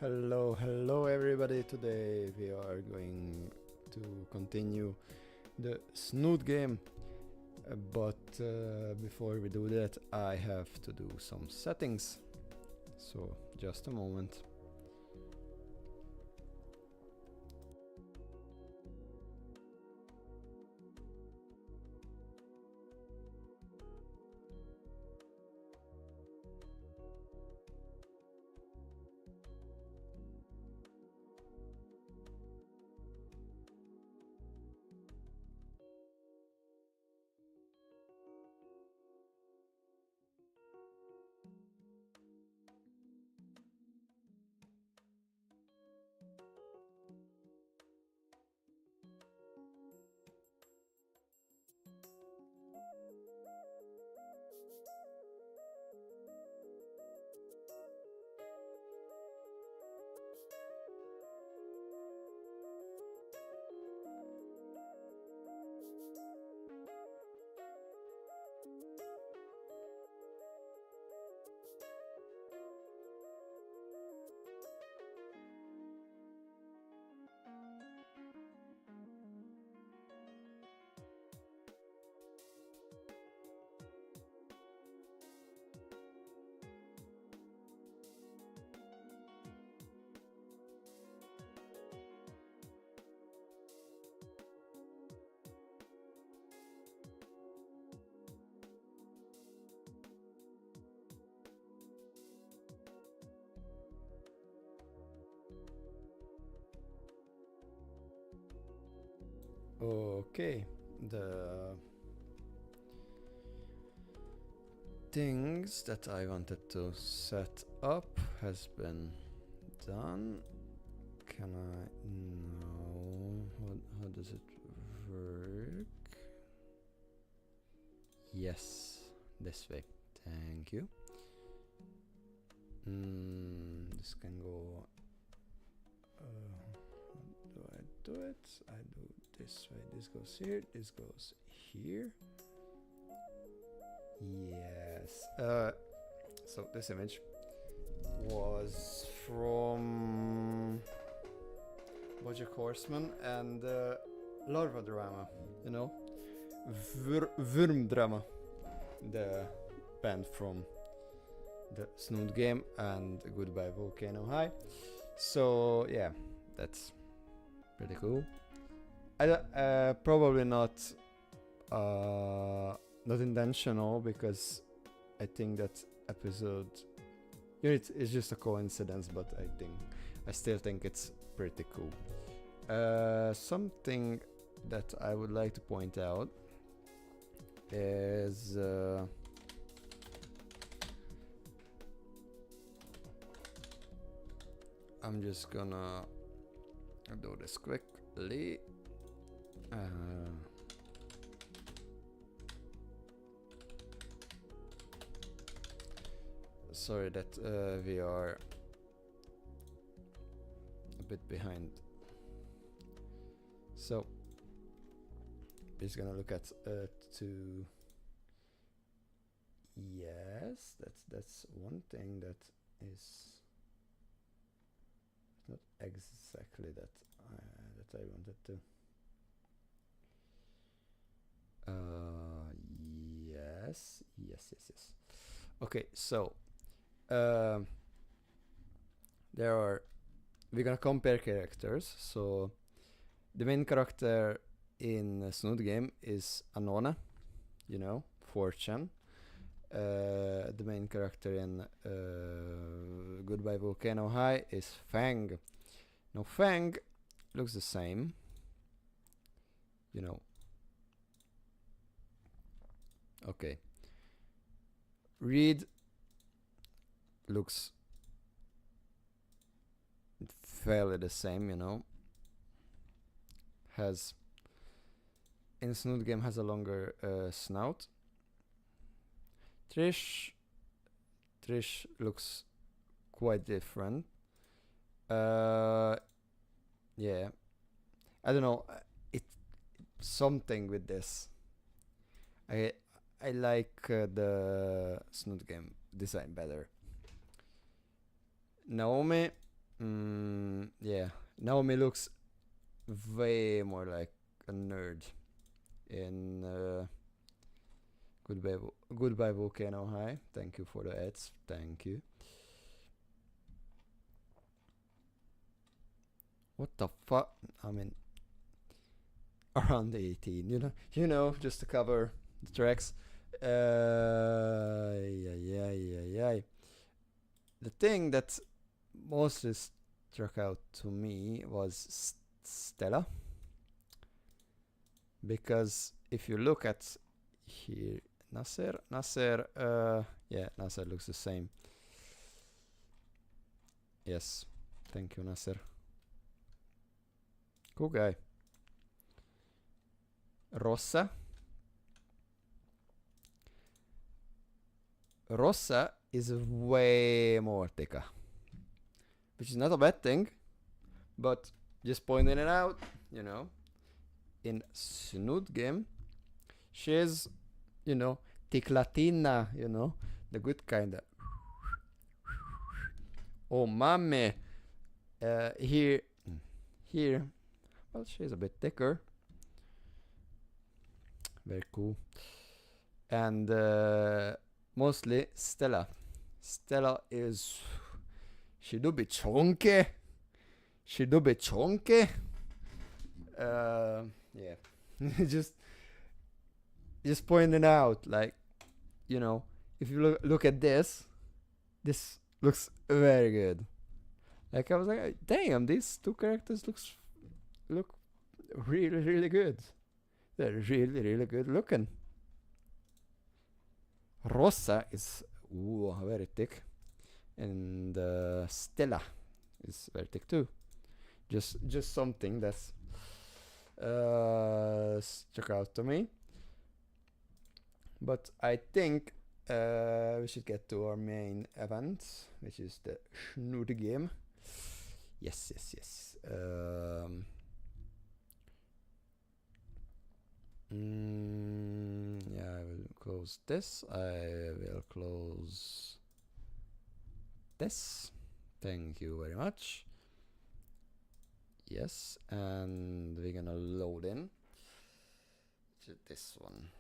Hello everybody. Today we are going to continue the Snoot game. But before we do that, I have to do some settings. So just a moment. Okay, the things that I wanted to set up has been done. Can I? No. How does it work? Yes, this way. Thank you. This can go. How do I do it? I do this way. This goes here. This goes here. Yes. So this image was from BoJack Horseman and Larva Drama. You know, Worm Drama, the band from the Snoot game and Goodbye Volcano High. So yeah, that's pretty cool. Probably not intentional, because I think that episode unit is just a coincidence, but I still think it's pretty cool. Something that I would like to point out is I'm just gonna do this quickly. Sorry that we are a bit behind. So we're just gonna look at two. Yes, that's one thing that is not exactly that I wanted to. Yes. Okay, so we're gonna compare characters. So the main character in Snoot game is Anona, you know, 4chan. The main character in Goodbye Volcano High is Fang. Now Fang looks the same, you know. Okay. Reed looks fairly the same, you know. In Snoot game has a longer snout. Trish looks quite different. Yeah, I don't know. It something with this. I like the Snoot game design better. Naomi Yeah. Naomi looks way more like a nerd in Goodbye Volcano High. Thank you for the ads. Thank you. What the fuck? I mean, around 18, just to cover the tracks. Yeah. The thing that mostly struck out to me was Stella, because if you look at here, Nasser, yeah, Nasser looks the same. Yes, thank you, Nasser. Cool guy. Rossa. Rossa is way more thicker, which is not a bad thing, but just pointing it out, in Snoot game, she's, thick Latina, the good kind of. Oh, mame. Here, well, she's a bit thicker. Very cool. And mostly Stella. Stella is. She do be chunky. Yeah. just pointing out, like, if you look at this looks very good. Like, I was like, damn, these two characters look really, really good. They're really, really good looking. Rosa is very thick, and Stella is very thick too. Just something that's struck out to me. But I think we should get to our main event, which is the Snoot game. Yes. Yeah, I will close this. I will close this. Thank you very much. Yes, and we're gonna load in to this one.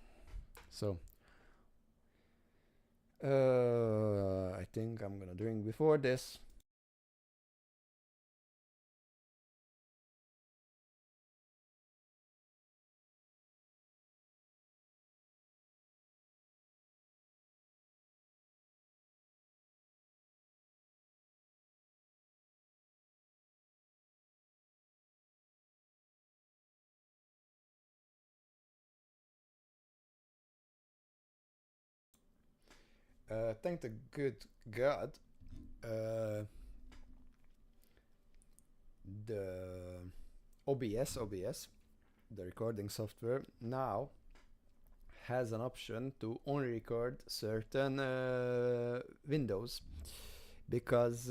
So, I think I'm gonna drink before this. Thank the good God, the OBS, the recording software, now has an option to only record certain windows, because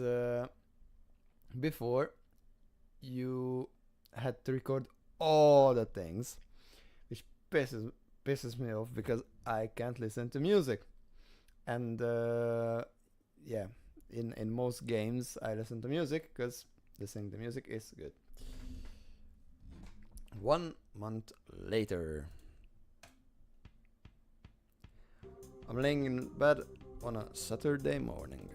before you had to record all the things, which pisses me off, because I can't listen to music. And yeah, in most games I listen to music because listening to music is good. 1 month later, I'm laying in bed on a Saturday morning.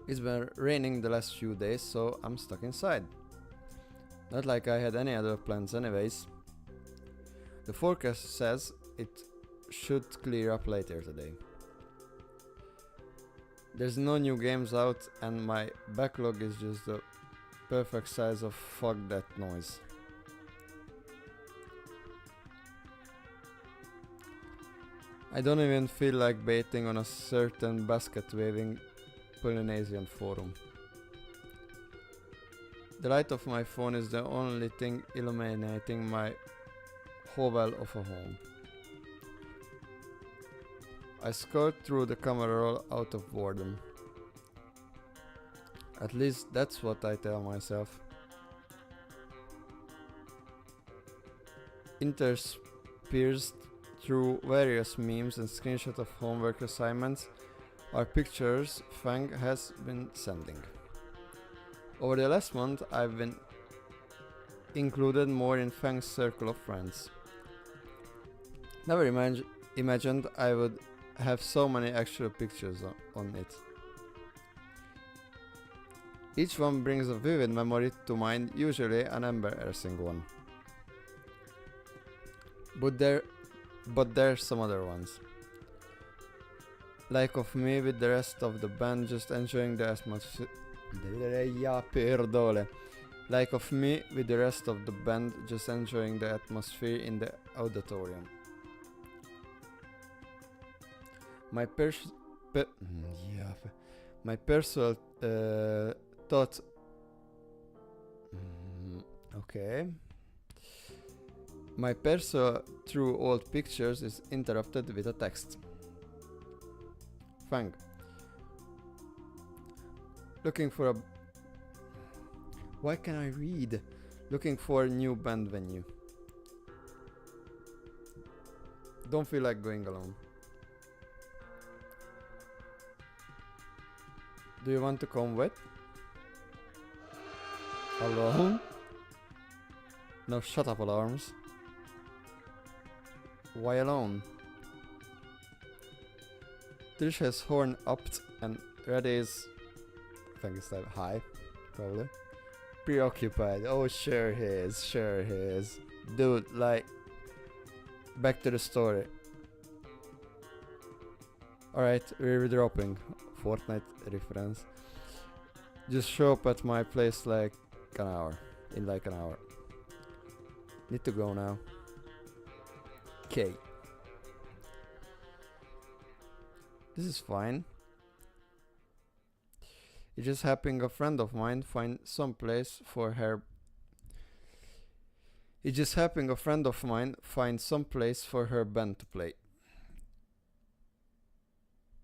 It's been raining the last few days, so I'm stuck inside. Not like I had any other plans anyways. The forecast says it should clear up later today. There's no new games out, and my backlog is just the perfect size of fuck that noise. I don't even feel like baiting on a certain basket waving Polynesian forum. The light of my phone is the only thing illuminating my hovel of a home. I scrolled through the camera roll out of boredom. At least that's what I tell myself. Interspersed through various memes and screenshots of homework assignments are pictures Fang has been sending. Over the last month, I've been included more in Fang's circle of friends. Never imagined I would have so many actual pictures on it. Each one brings a vivid memory to mind, usually an embarrassing one. But there's some other ones. Like of me with the rest of the band just enjoying the atmosphere. Like of me with the rest of the band just enjoying the atmosphere in the auditorium. My my personal thought. Okay. My perso through old pictures is interrupted with a text. Fang. Looking for a... Why can I read? Looking for a new band venue. Don't feel like going alone. Do you want to come with? Alone? No, shut up, alarms. Why alone? Trish has horn upped and Red is... I think it's that high, probably. Preoccupied. Oh, sure he is, sure he is. Dude, like... Back to the story. Alright, we're dropping. Fortnite reference. Just show up at my place like an hour. In like an hour. Need to go now. Okay. This is fine. It's just helping a friend of mine find some place for her. It's just helping a friend of mine find some place for her band to play.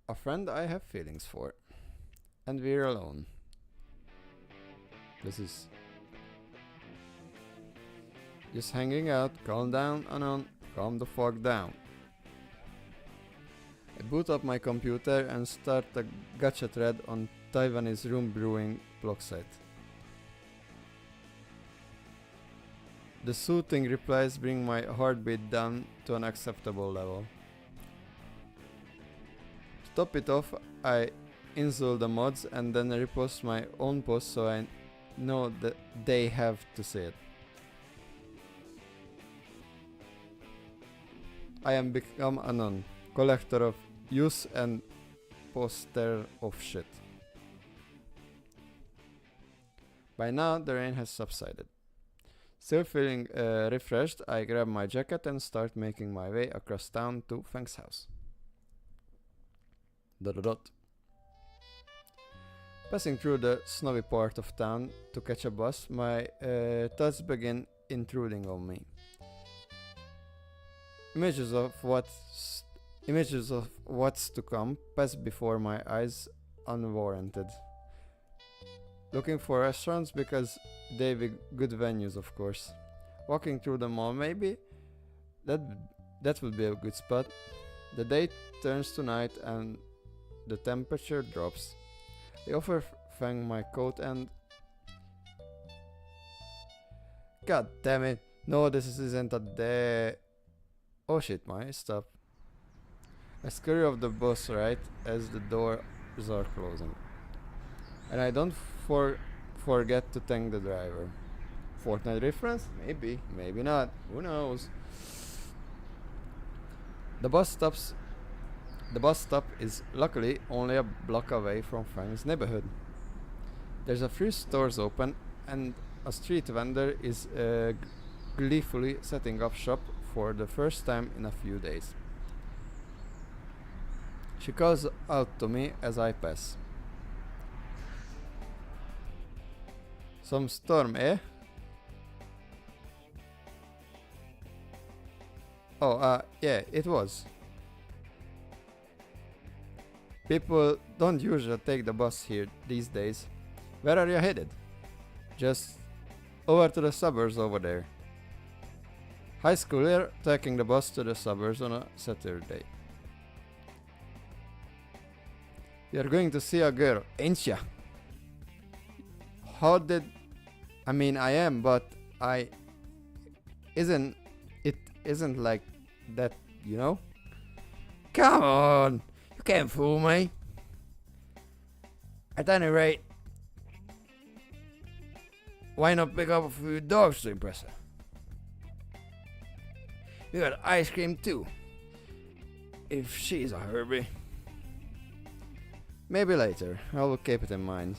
A friend I have feelings for. And we're alone. This is just hanging out, calm down, Anon, calm the fuck down. I boot up my computer and start a gacha thread on Taiwanese room brewing blog site. The soothing replies bring my heartbeat down to an acceptable level. To top it off, I install the mods and then repost my own post so I know that they have to see it. I am become a collector of use and poster of shit. By now the rain has subsided. Still feeling refreshed, I grab my jacket and start making my way across town to Fang's house. Passing through the snowy part of town to catch a bus, my thoughts begin intruding on me. Images of what's to come pass before my eyes unwarranted. Looking for restaurants because they be good venues, of course. Walking through the mall, maybe that would be a good spot. The day turns to night and the temperature drops. I offer Fang my coat and... God damn it! No, this isn't a day. Oh shit, my stop. I scurry off the bus right as the doors are closing. And I don't forget to thank the driver. Fortnite reference? Maybe, maybe not. Who knows? The bus stop is luckily only a block away from Frank's neighborhood. There's a few stores open and a street vendor is gleefully setting up shop for the first time in a few days. She calls out to me as I pass. Some storm, eh? Oh, yeah, it was. People don't usually take the bus here these days. Where are you headed? Just over to the suburbs over there. High schooler taking the bus to the suburbs on a Saturday. You're going to see a girl, ain't ya? How did... I mean, I am, but I... It isn't like that, you know? Come on! You can't fool me! At any rate, why not pick up a few dogs to impress her? We got ice cream too. If she's a Herbie. Maybe later, I will keep it in mind.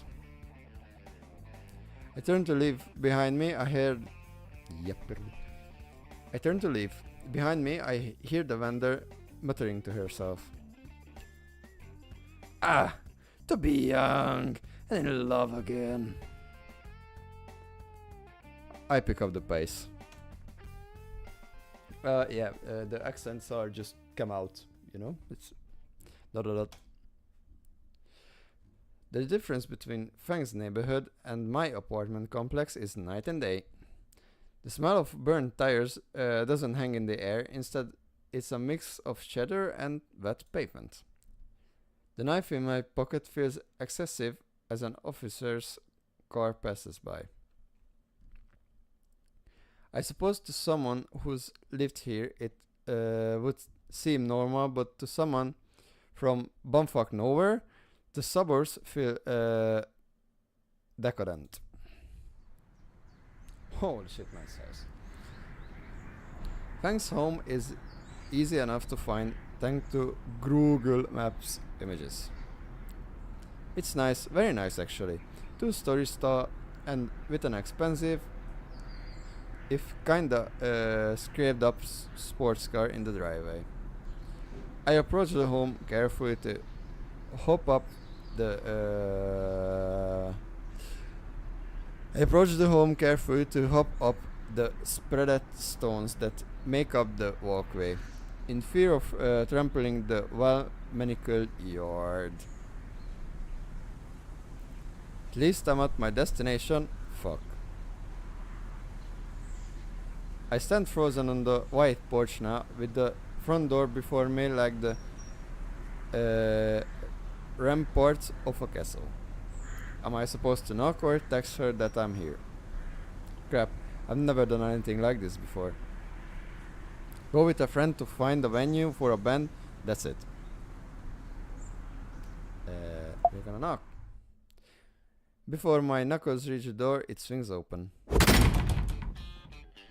I turned to leave. Behind me, I heard... Yep. I turned to leave. Behind me, I hear the vendor muttering to herself. Ah! To be young and in love again. I pick up the pace. The accents are just come out, you know? It's not a lot. The difference between Fang's neighborhood and my apartment complex is night and day. The smell of burnt tires doesn't hang in the air. Instead, it's a mix of cheddar and wet pavement. The knife in my pocket feels excessive as an officer's car passes by. I suppose to someone who's lived here it would seem normal, but to someone from bumfuck nowhere, the suburbs feel decadent. Holy shit, nice house. Fang's home is easy enough to find thanks to Google Maps images. It's nice, very nice actually. 2-story stall and with an expensive, if kinda scraped up sports car in the driveway. I approach the home carefully to hop up the spreaded stones that make up the walkway, in fear of trampling the well-manicured yard. At least I'm at my destination. Fuck. I stand frozen on the white porch now, with the front door before me like the ramparts of a castle. Am I supposed to knock or text her that I'm here? Crap, I've never done anything like this before. Go with a friend to find a venue for a band, that's it. We're gonna knock. Before my knuckles reach the door, it swings open.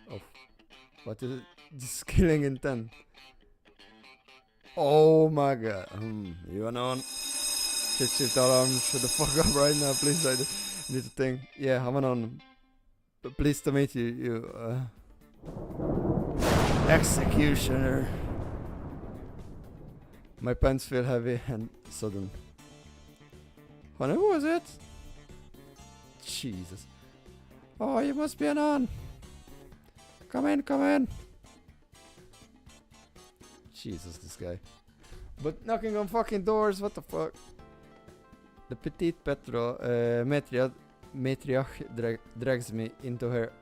Oh, what is it? This killing intent. Oh my god. You on? Shit, alarm. Shut the fuck up right now, please. I need to think. Yeah, I'm on. Pleased to meet you, executioner. My pants feel heavy and sudden. Honey, who was it? Jesus. Oh, you must be an on. Come in. Jesus, this guy. But knocking on fucking doors, what the fuck? The petite matriarch drags me into her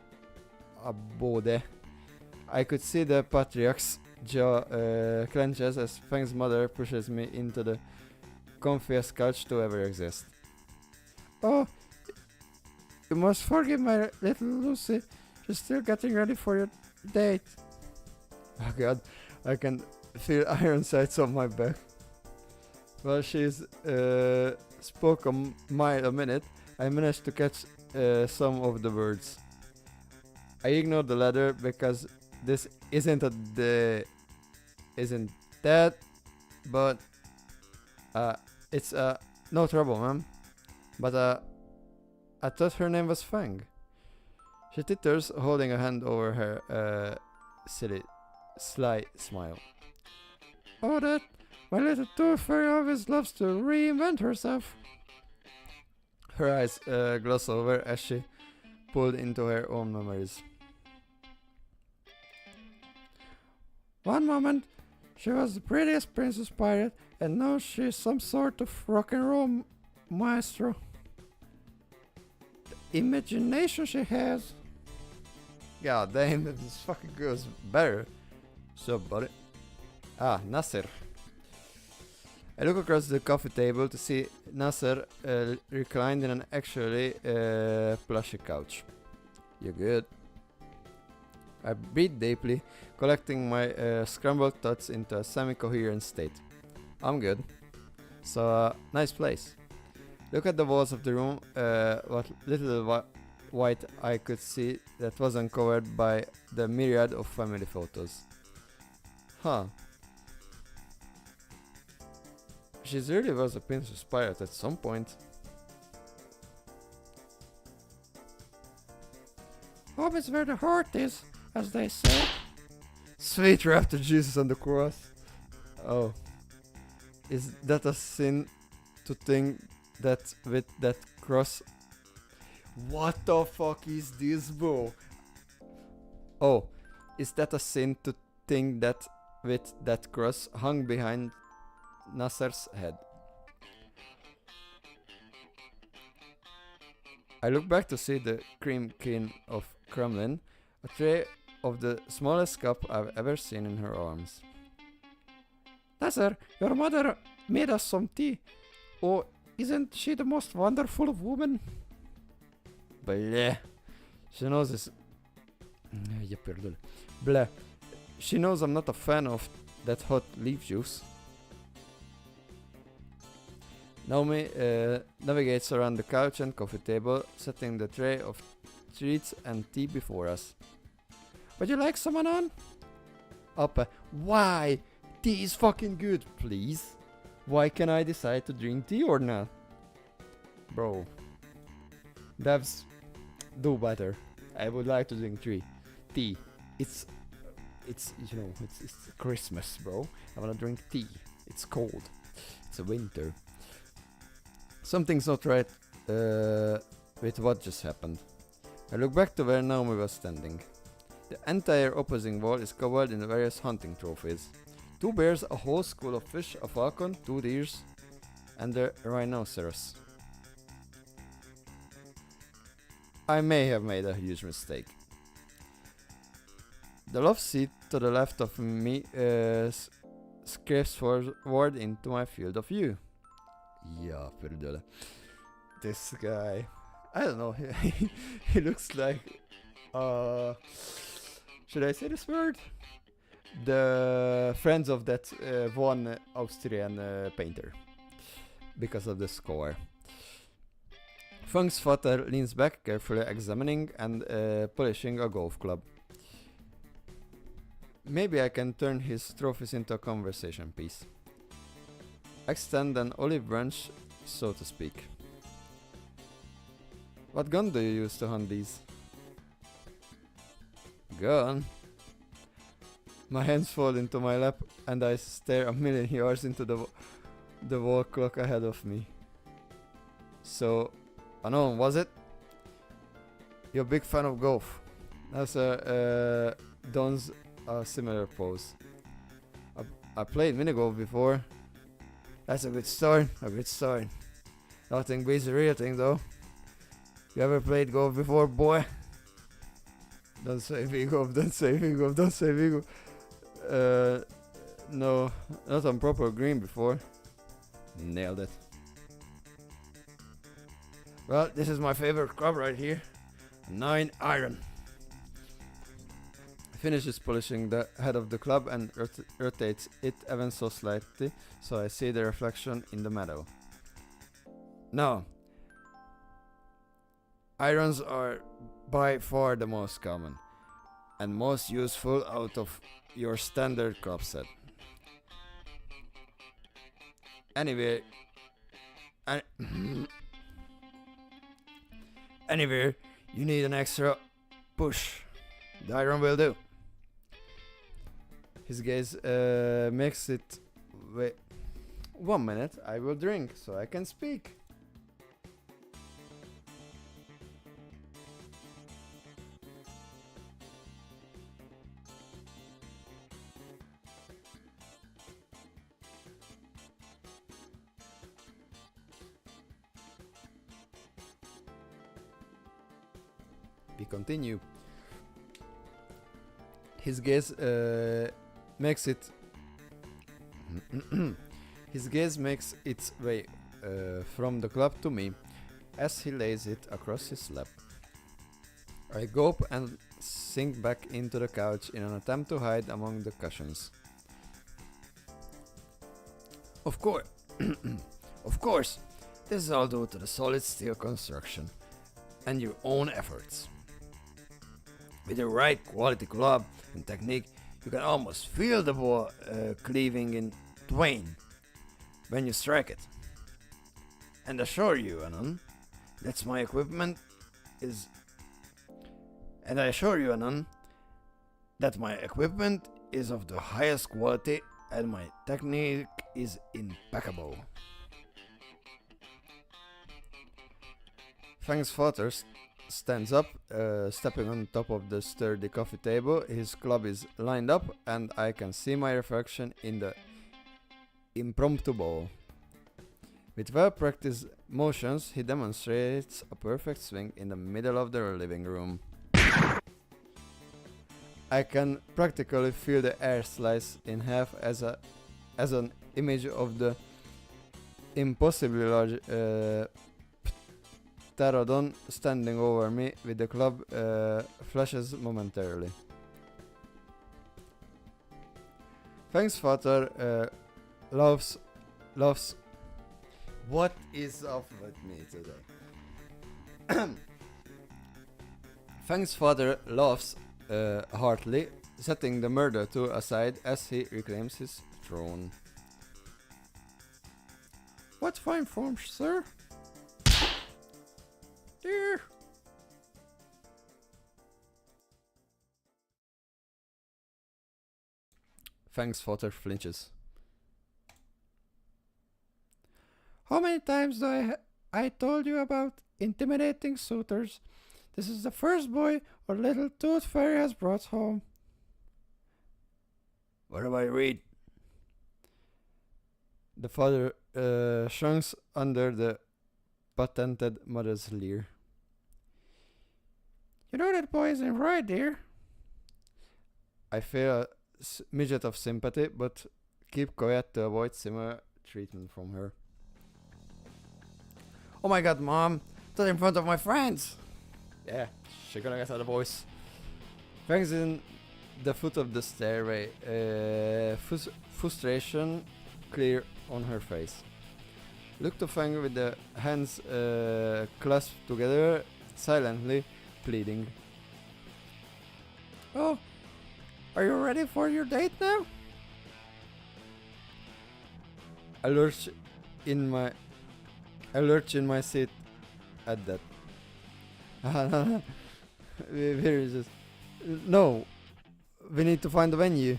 abode. I could see the patriarch's jaw clenches as Fang's mother pushes me into the comfiest couch to ever exist. Oh, you must forgive my little Lucy. She's still getting ready for your date. Oh god, I can feel iron sights on my back. While she's spoke a mile a minute, I managed to catch some of the words. I ignored the letter because this isn't that, but it's no trouble, ma'am. But I thought her name was Fang. She titters, holding a hand over her sly smile. Oh, that my little tooth fairy always loves to reinvent herself. Her eyes gloss over as she pulled into her own memories. One moment, she was the prettiest princess pirate, and now she's some sort of rock and roll maestro. The imagination she has. God damn, this fucking goes better. What's up, buddy? Ah, Nasir. I look across the coffee table to see Nasser reclined in an actually plushy couch. You good? I breathe deeply, collecting my scrambled thoughts into a semi-coherent state. I'm good. So, nice place. Look at the walls of the room, what little white I could see that wasn't covered by the myriad of family photos. Huh. She really was a princess pirate at some point. Home is where the heart is, as they say. Sweet after Jesus on the cross. Oh. Is that a sin to think that with that cross? What the fuck is this, bro? Oh, is that a sin to think that with that cross hung behind Nasser's head? I look back to see the cream king of Kremlin, a tray of the smallest cup I've ever seen in her arms. Nasser, your mother made us some tea. Oh, isn't she the most wonderful of women? Bleh. She knows this. Bleh. She knows I'm not a fan of that hot leaf juice. Naomi navigates around the couch and coffee table, setting the tray of treats and tea before us. Would you like some on? Up. Why? Tea is fucking good, please. Why can I decide to drink tea or not? Bro. Devs, do better. I would like to drink tea. It's Christmas, bro. I wanna drink tea. It's cold. It's a winter. Something's not right with what just happened. I look back to where Naomi was standing. The entire opposing wall is covered in various hunting trophies. 2 bears, a whole school of fish, a falcon, 2 deers, and a rhinoceros. I may have made a huge mistake. The love seat to the left of me scrapes forward into my field of view. Yeah, perdele. This guy, I don't know, he looks like, should I say this word? The friends of that one Austrian painter, because of the score. Funk's father leans back, carefully examining and polishing a golf club. Maybe I can turn his trophies into a conversation piece. Extend an olive branch, so to speak. What gun do you use to hunt these? Gun? My hands fall into my lap and I stare a million yards into the wall clock ahead of me. So, Anon, was it? You're a big fan of golf. That's dons a similar pose. I played minigolf before. That's a good start, Nothing beats the real thing though. You ever played golf before, boy? Don't say Vigo, don't say Vigo. No, not on proper green before. Nailed it. Well, this is my favorite club right here. 9 iron. Finishes polishing the head of the club and rotates it ever so slightly so I see the reflection in the meadow. Now, irons are by far the most common and most useful out of your standard club set. Anyway, anywhere you need an extra push, the iron will do. His gaze makes it. Wait, 1 minute. I will drink so I can speak. We continue. His gaze makes it His gaze makes its way from the club to me as he lays it across his lap. I gulp and sink back into the couch in an attempt to hide among the cushions. Of course, of course, this is all due to the solid steel construction and your own efforts. With the right quality club and technique, you can almost feel the ball cleaving in twain when you strike it. And assure you, Anon, that's my equipment is. And I assure you, Anon, that my equipment is of the highest quality and my technique is impeccable. Fang's father stands up, stepping on top of the sturdy coffee table. His club is lined up, and I can see my reflection in the impromptu ball. With well-practiced motions, he demonstrates a perfect swing in the middle of the living room. I can practically feel the air slice in half as an image of the impossibly large pterodon standing over me with the club flashes momentarily. Fang's father laughs. What is up with me today? Fang's father laughs heartily, setting the murder tool aside as he reclaims his throne. What fine form, sir? Dear. Fang's father flinches. How many times do I told you about intimidating suitors? This is the first boy our little tooth fairy has brought home. What do I read? The father shrinks under the patented mother's leer. You know that boy isn't right, dear. I feel a midget of sympathy, but keep quiet to avoid similar treatment from her. Oh my god, Mom! Not in front of my friends! Yeah, she's gonna get out of voice. Fang's in the foot of the stairway, frustration clear on her face. Look to Fang with the hands clasped together, silently pleading. Oh, are you ready for your date now? I lurch in my seat at that. Where is this? No, we need to find a venue.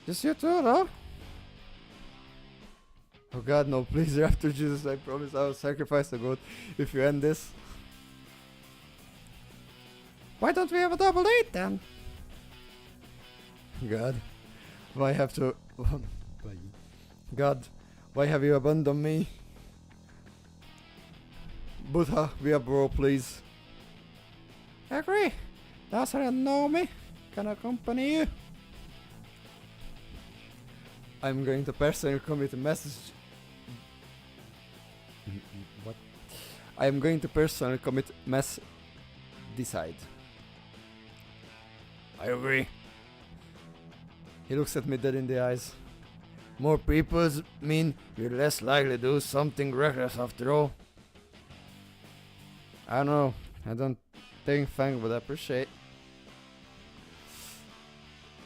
Just you two, no? Oh god, no, please, after Jesus, I promise I will sacrifice the goat if you end this. Why don't we have a double date then? God, why have to... God, why have you abandoned me? Buddha, we are bro, please. I agree. Does I know me? Can I accompany you? I'm going to personally commit a message. What? I am going to personally commit mass decide. I agree. He looks at me dead in the eyes. More people mean you're less likely to do something reckless after all. I don't know. I don't think Fang would appreciate.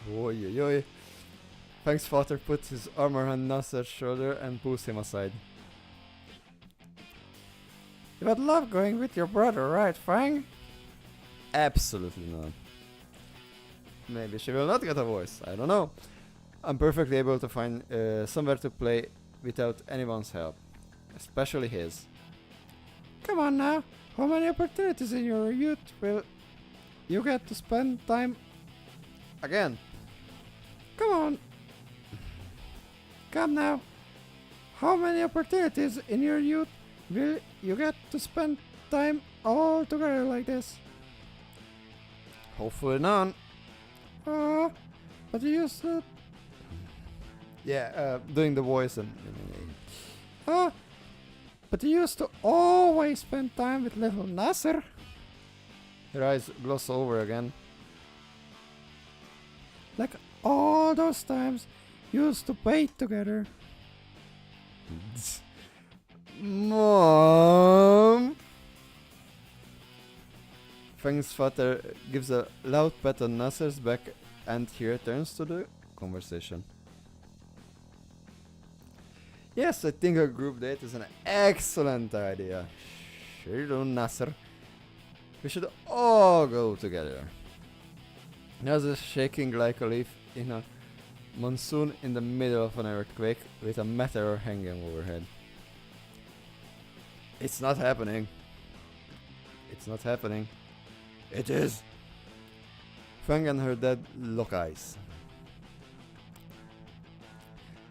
Oi, oi, oi. Fang's father puts his arm around Nasser's shoulder and pulls him aside. You would love going with your brother, right, Fang? Absolutely not. Maybe she will not get a voice. I don't know. I'm perfectly able to find somewhere to play without anyone's help. Especially his. Come on now. How many opportunities in your youth will you get to spend time again? Come on. Come now. How many opportunities in your youth will you get to spend time all together like this? Hopefully none. But you used to Yeah, doing the voice and ah, but you used to always spend time with little Nasser. Her eyes gloss over again. Like all those times you used to wait together. Mom! Fang's father gives a loud pat on Nasser's back and he returns to the conversation. Yes, I think a group date is an excellent idea. Sure do, Nasser. We should all go together. Nasser shaking like a leaf in a monsoon in the middle of an earthquake with a meteor hanging overhead. It's not happening. It's not happening. It is. Fang and her dad lock eyes.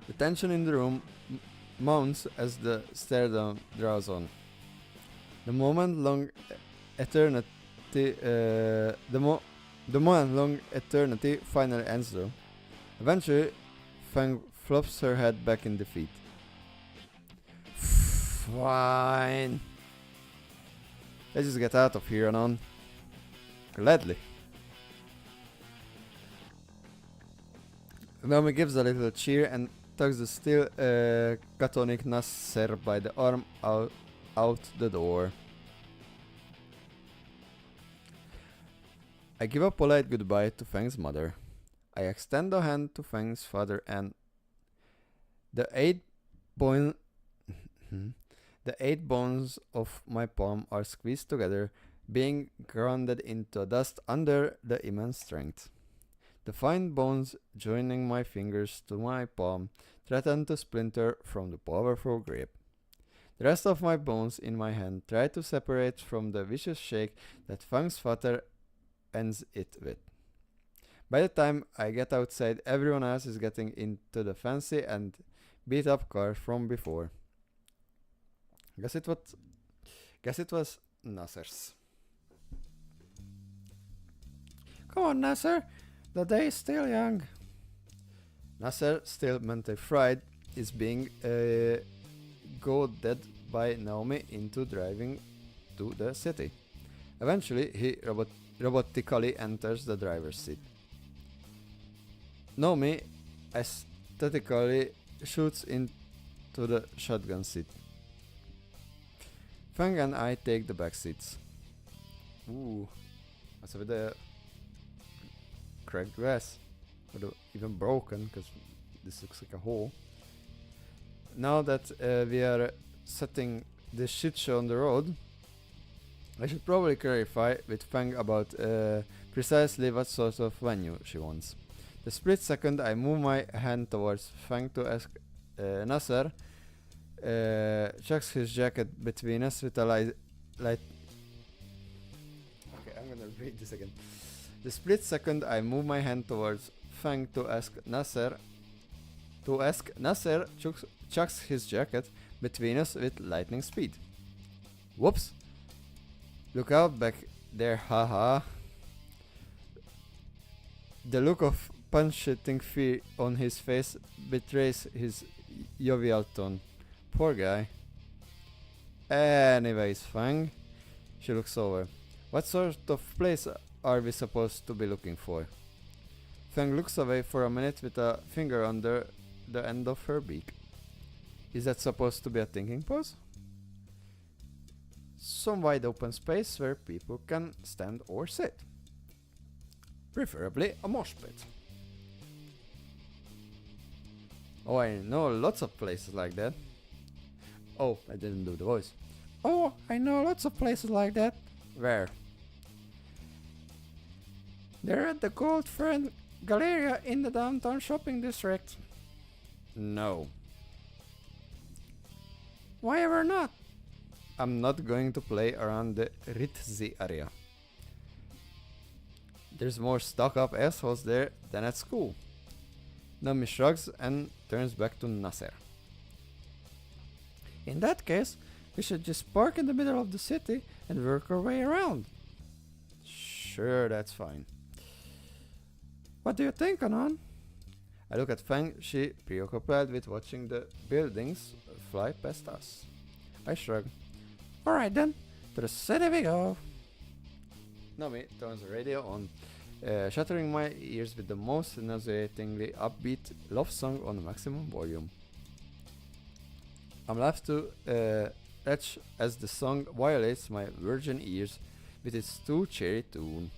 The tension in the room mounts as the stare down draws on. The moment long eternity, the moment long eternity finally ends though. Eventually, Fang flops her head back in defeat. Fine. Let's just get out of here and on. Gladly. Naomi gives a little cheer and tugs the still catatonic Nasser by the arm out the door. I give a polite goodbye to Fang's mother. I extend a hand to Fang's father and the eight bones of my palm are squeezed together, being grounded into dust under the immense strength. The fine bones joining my fingers to my palm threaten to splinter from the powerful grip. The rest of my bones in my hand try to separate from the vicious shake that Fang's father ends it with. By the time I get outside, everyone else is getting into the fancy and beat up car from before. Guess it was Nasser's. Come on, Nasser. The day is still young. Nasser, still mentally fried, is being goaded by Naomi into driving to the city. Eventually, he robotically enters the driver's seat. Naomi aesthetically shoots into the shotgun seat. Fang and I take the back seats. Ooh, what's with the cracked glass? Or even broken, because this looks like a hole. Now that we are setting this shit show on the road, I should probably clarify with Fang about precisely what sort of venue she wants. The split second I move my hand towards Fang to ask Nasser chucks his jacket between us with a light. Okay, I'm gonna read this again. The split second I move my hand towards Fang to ask Nasser chucks his jacket between us with lightning speed. Whoops! Look out back there, haha. The look of punch-hitting fear on his face betrays his jovial tone. Poor guy. Anyways, Fang. She looks over. What sort of place are we supposed to be looking for? Fang looks away for a minute with a finger under the end of her beak. Is that supposed to be a thinking pose? Some wide open space where people can stand or sit. Preferably a mosh pit. Oh, I know lots of places like that. Oh, I didn't do the voice. Oh, I know lots of places like that. Where? They're at the Gold Friend Galleria in the downtown shopping district. No. Why ever not? I'm not going to play around the Ritzy area. There's more stuck-up assholes there than at school. Nami shrugs and turns back to Nasser. In that case, we should just park in the middle of the city and work our way around. Sure, that's fine. What do you think, Anon? I look at Fang, she preoccupied with watching the buildings fly past us. I shrug. Alright then, to the city we go. Nami turns the radio on, shattering my ears with the most nauseatingly upbeat love song on maximum volume. I'm left to edge as the song violates my virgin ears with its too cheery tune.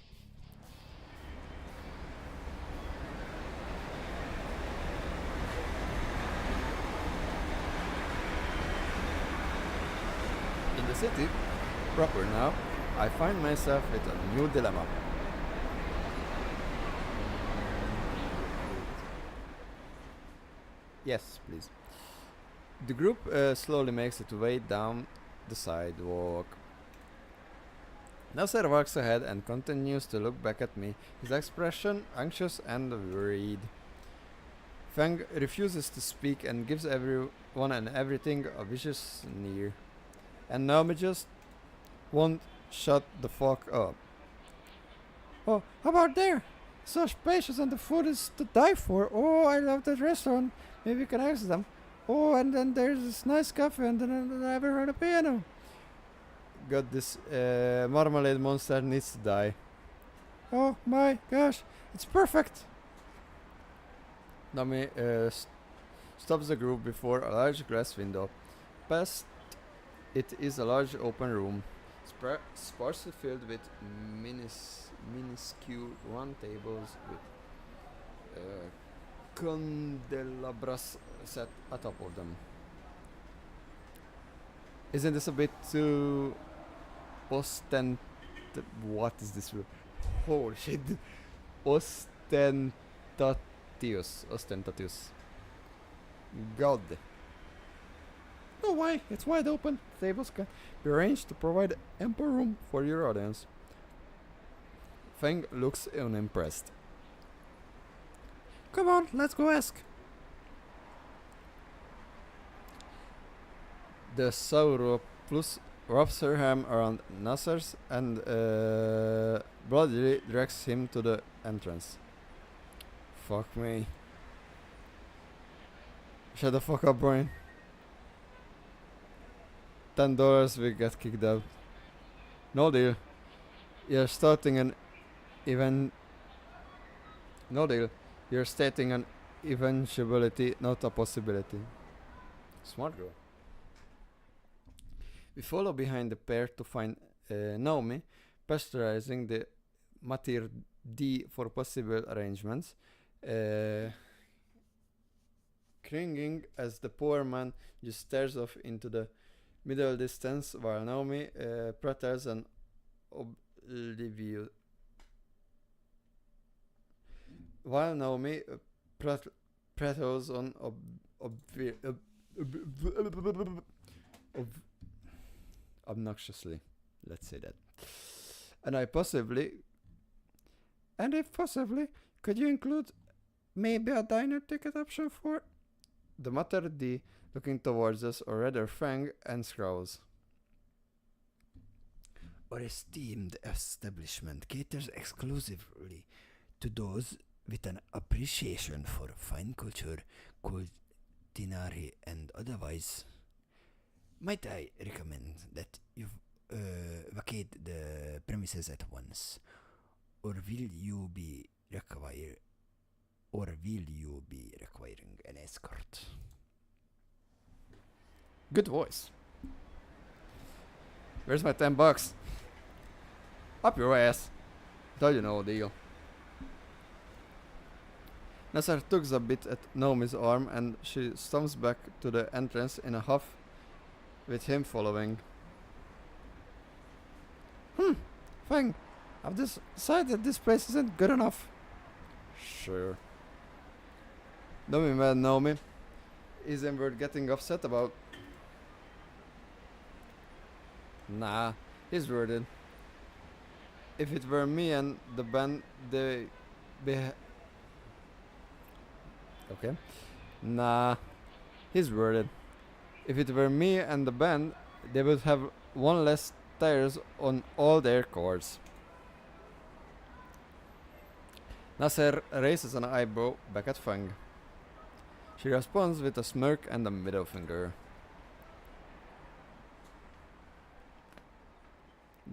In the city proper now, I find myself with a new dilemma. Yes, please. The group slowly makes its way down the sidewalk. Nasser walks ahead and continues to look back at me, his expression anxious and worried. Fang refuses to speak and gives everyone and everything a vicious sneer. And Naomi just won't shut the fuck up. Oh, how about there? So spacious and the food is to die for. Oh, I love that restaurant. Maybe we can ask them. Oh, and then there's this nice cafe and then I ever heard a piano. God, this marmalade monster needs to die. Oh my gosh, it's perfect. Nami stops the group before a large glass window. Past it is a large open room, sparsely filled with minuscule round tables with candelabras set atop of them. Isn't this a bit too ostent? What is this word? Holy shit! Ostentatious. God. No way, it's wide open. Tables can be arranged to provide ample room for your audience. Feng looks unimpressed. Come on, let's go ask. The Sauropus wraps her arm around Nasser's and bloodily drags him to the entrance. Fuck me. Shut the fuck up, Brian. $10 we get kicked out. No deal. You're starting an event. No deal. You're stating an eventuality, not a possibility. Smart girl. We follow behind the pair to find Naomi, pasteurizing the Matir D for possible arrangements, cringing as the poor man just stares off into the middle distance while Naomi prattles an oblivious. While Naomi prattles on obnoxiously, let's say that. And if possibly, could you include maybe a diner ticket option for the Mater D, looking towards us, or rather Fang, and scowls. Our esteemed establishment caters exclusively to those with an appreciation for fine culture, culinary, and otherwise. Might I recommend that you vacate the premises at once, or will you be requiring an escort? Good voice. Where's my $10? Up your ass. Thought you know the deal. Nasser tugs a bit at Naomi's arm and she stumbles back to the entrance in a huff, with him following. Fang, I've decided this place isn't good enough. Sure. Don't be mad, Naomi. Isn't worth getting upset about. Nah, he's worth it. If it were me and the band, okay. Nah, he's worth it. If it were me and the band, they would have one less tires on all their cars. Nasser raises an eyebrow back at Fang. She responds with a smirk and a middle finger.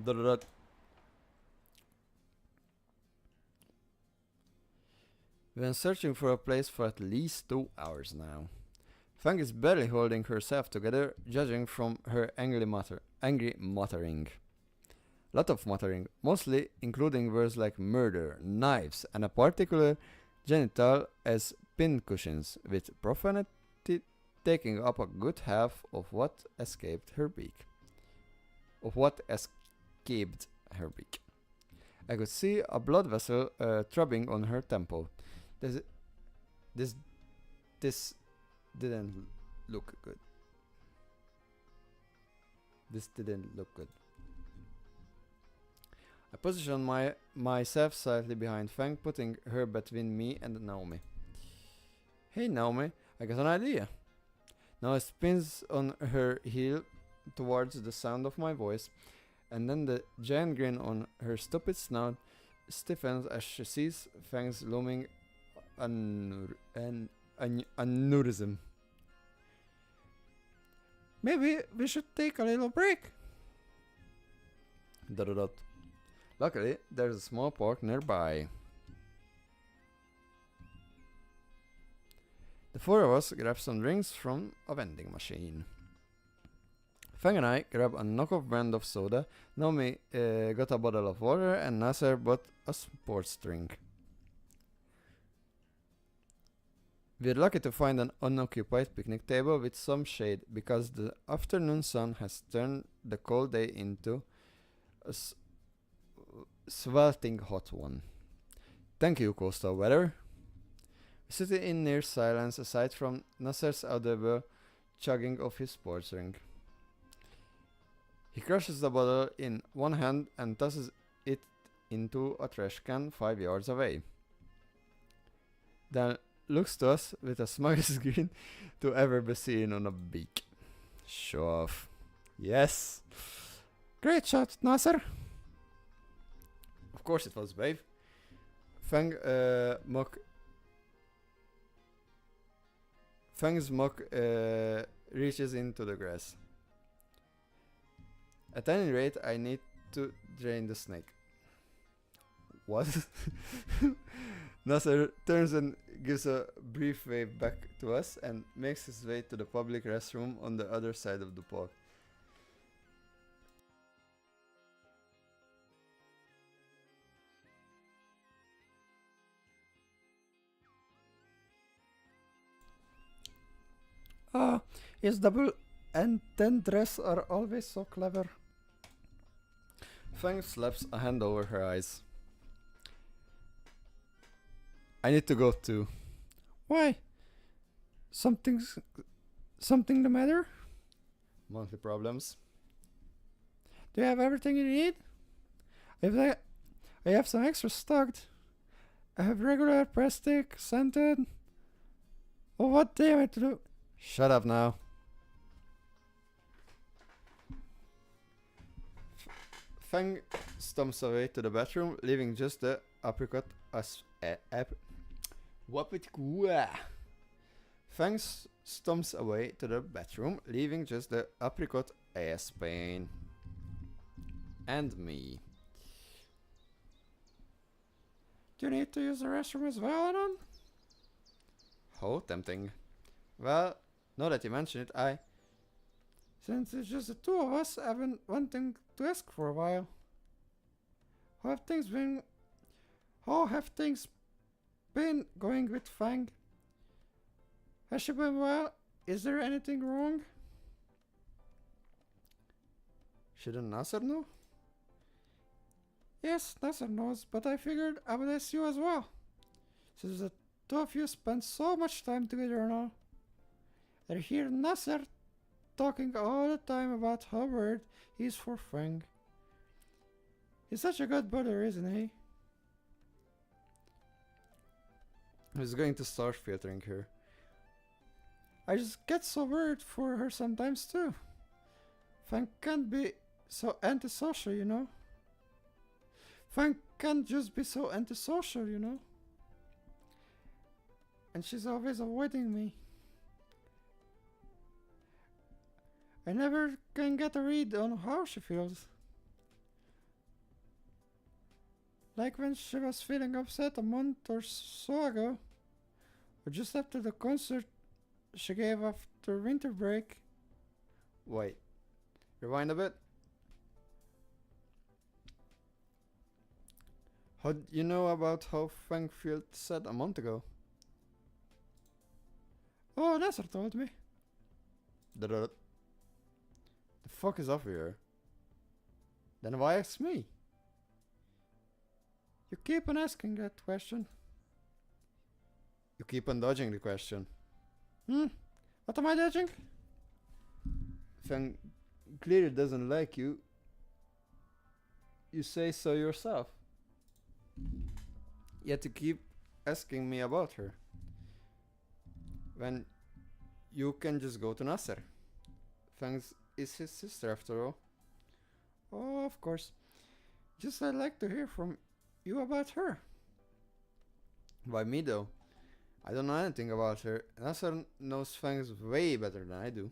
Dot. We've been searching for a place for at least 2 hours now. Fang is barely holding herself together, judging from her angry muttering. Lot of muttering, mostly including words like murder, knives, and a particular genital as pincushions, with profanity taking up a good half of what escaped her beak. I could see a blood vessel throbbing on her temple. This, this, this didn't look good. This didn't look good. I positioned myself slightly behind Fang, putting her between me and Naomi. Hey Naomi, I got an idea. Naomi spins on her heel towards the sound of my voice, and then the giant grin on her stupid snout stiffens as she sees Fang's looming aneurysm. Maybe we should take a little break. Dot dot dot. Luckily, there's a small park nearby. The four of us grab some drinks from a vending machine. Fang and I grab a knockoff brand of soda. Naomi got a bottle of water and Nasser bought a sports drink. We're lucky to find an unoccupied picnic table with some shade because the afternoon sun has turned the cold day into a sweltering hot one. Thank you, coastal weather. We sit in near silence aside from Nasser's audible chugging of his sports drink. He crushes the bottle in one hand and tosses it into a trash can 5 yards away. Then looks to us with the smugglest grin to ever be seen on a beak. Show off. Yes. Great shot, Nasser. Of course it was, babe. Fang's mock reaches into the grass. At any rate, I need to drain the snake. What? Nasser turns and gives a brief wave back to us and makes his way to the public restroom on the other side of the park. Ah, his double and ten dress are always so clever. Fang slaps a hand over her eyes. I need to go too. Why? Something the matter? Monthly problems. Do you have everything you need? I have some extra stocked. I have regular plastic, scented. Oh, what do I to do? Shut up now. Fang stomps away to the bathroom, leaving just the apricot Fang stomps away to the bathroom, leaving just the apricot ass pain. And me. Do you need to use the restroom as well, Anon? How tempting. Well, now that you mention it, since it's just the two of us, I've been wanting to ask for a while. How have things been going with Fang? Has she been well? Is there anything wrong? Shouldn't Nasser know? Yes, Nasser knows, but I figured I would ask you as well. Since the two of you spend so much time together and all. I hear Nasser talking all the time about how worried he is for Fang. He's such a good brother, isn't he? He's going to start filtering her. I just get so worried for her sometimes too. Fang can't be so antisocial, you know. Fang can't just be so antisocial, you know. And she's always avoiding me. I never can get a read on how she feels. Like when she was feeling upset a month or so ago, or just after the concert she gave after winter break. Wait, rewind a bit. How do you know about how Frankfield said a month ago? Oh, Nasser told me. The fuck is up here? Then why ask me? You keep on asking that question. You keep on dodging the question. What am I dodging? Fang clearly doesn't like you. You say so yourself. Yet you keep asking me about her. When you can just go to Nasser. Fang is his sister after all. Oh, of course. Just I'd like to hear from you about her. Why me though? I don't know anything about her. Nasser knows Fangs way better than I do.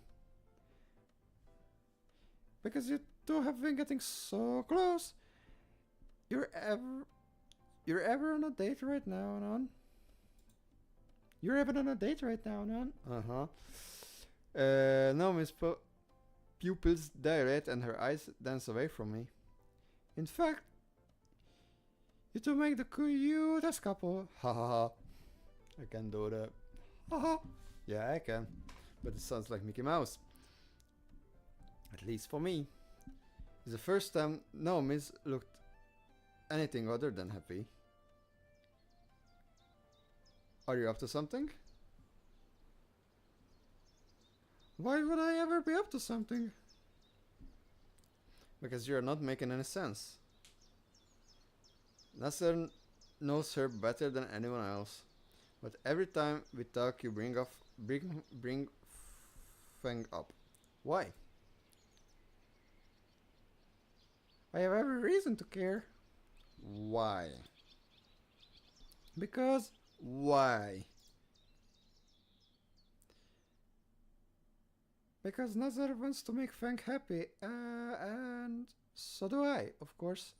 Because you two have been getting so close. You're ever on a date right now, Anon? You're ever on a date right now, Anon? Naomi's pupils dilate and her eyes dance away from me. In fact, you two make the cutest couple. Ha ha ha. I can do that. Ha ha. Yeah, I can. But it sounds like Mickey Mouse. At least for me. It's the first time Naomi's looked anything other than happy. Are you up to something? Why would I ever be up to something? Because you're not making any sense. Nasser knows her better than anyone else. But every time we talk you bring Fang up. Why? I have every reason to care. Why? Because why? Because Nazar wants to make Fang happy, and so do I, of course.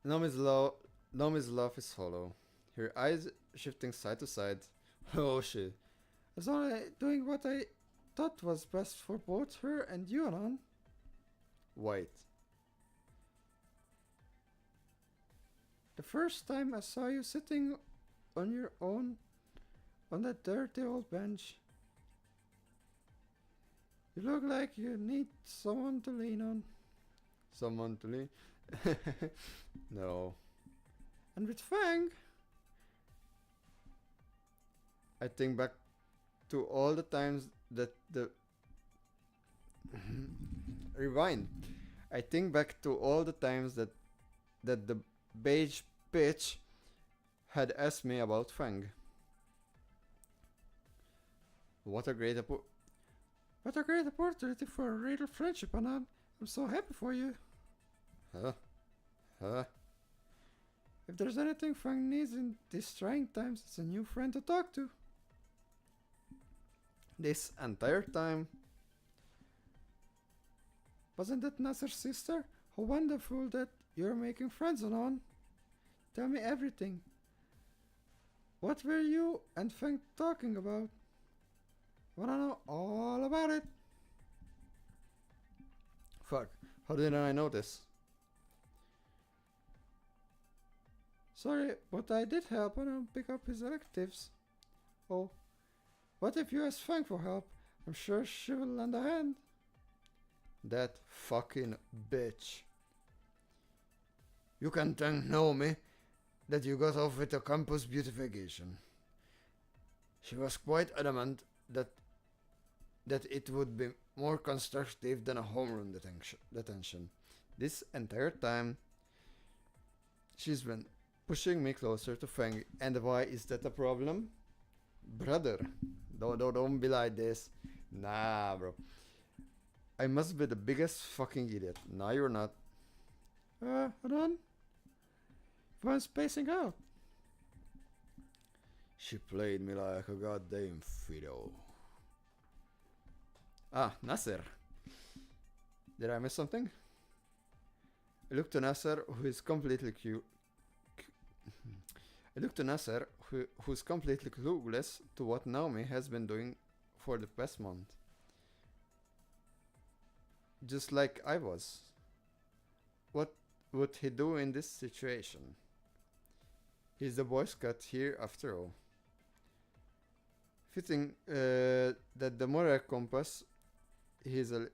Nomi's laugh is hollow, her eyes shifting side to side. Oh shit. I was only doing what I thought was best for both her and you, Anon. Wait. The first time I saw you sitting on your own on that dirty old bench, you look like you need someone to lean on. Someone to lean? No. And with Fang, I think back to all the times that the rewind. I think back to all the times that the beige bitch had asked me about Fang. What a great opportunity for a real friendship, Anan. I'm so happy for you. Huh? If there's anything Fang needs in these trying times, it's a new friend to talk to. This entire time. Wasn't that Nasser's sister? How wonderful that you're making friends, Anon. Tell me everything. What were you and Fang talking about? I wanna know all about it. Fuck, how didn't I know this? Sorry, but I did help Anon pick up his electives. Oh, what if you ask Fang for help? I'm sure she will lend a hand. That fucking bitch. You can thank Naomi that you got off with the campus beautification. She was quite adamant that it would be more constructive than a homeroom detention. This entire time, she's been pushing me closer to Fang. And why is that a problem? Brother, don't be like this. Nah, bro. I must be the biggest fucking idiot. No, you're not. Hold on. If I'm spacing out. She played me like a goddamn fiddle. Ah, Nasser. Did I miss something? I look to Nasser, who is completely I look to Nasser, who's completely clueless to what Naomi has been doing for the past month. Just like I was. What would he do in this situation? He's the Boy Scout here after all. Fitting that the moral compass he's a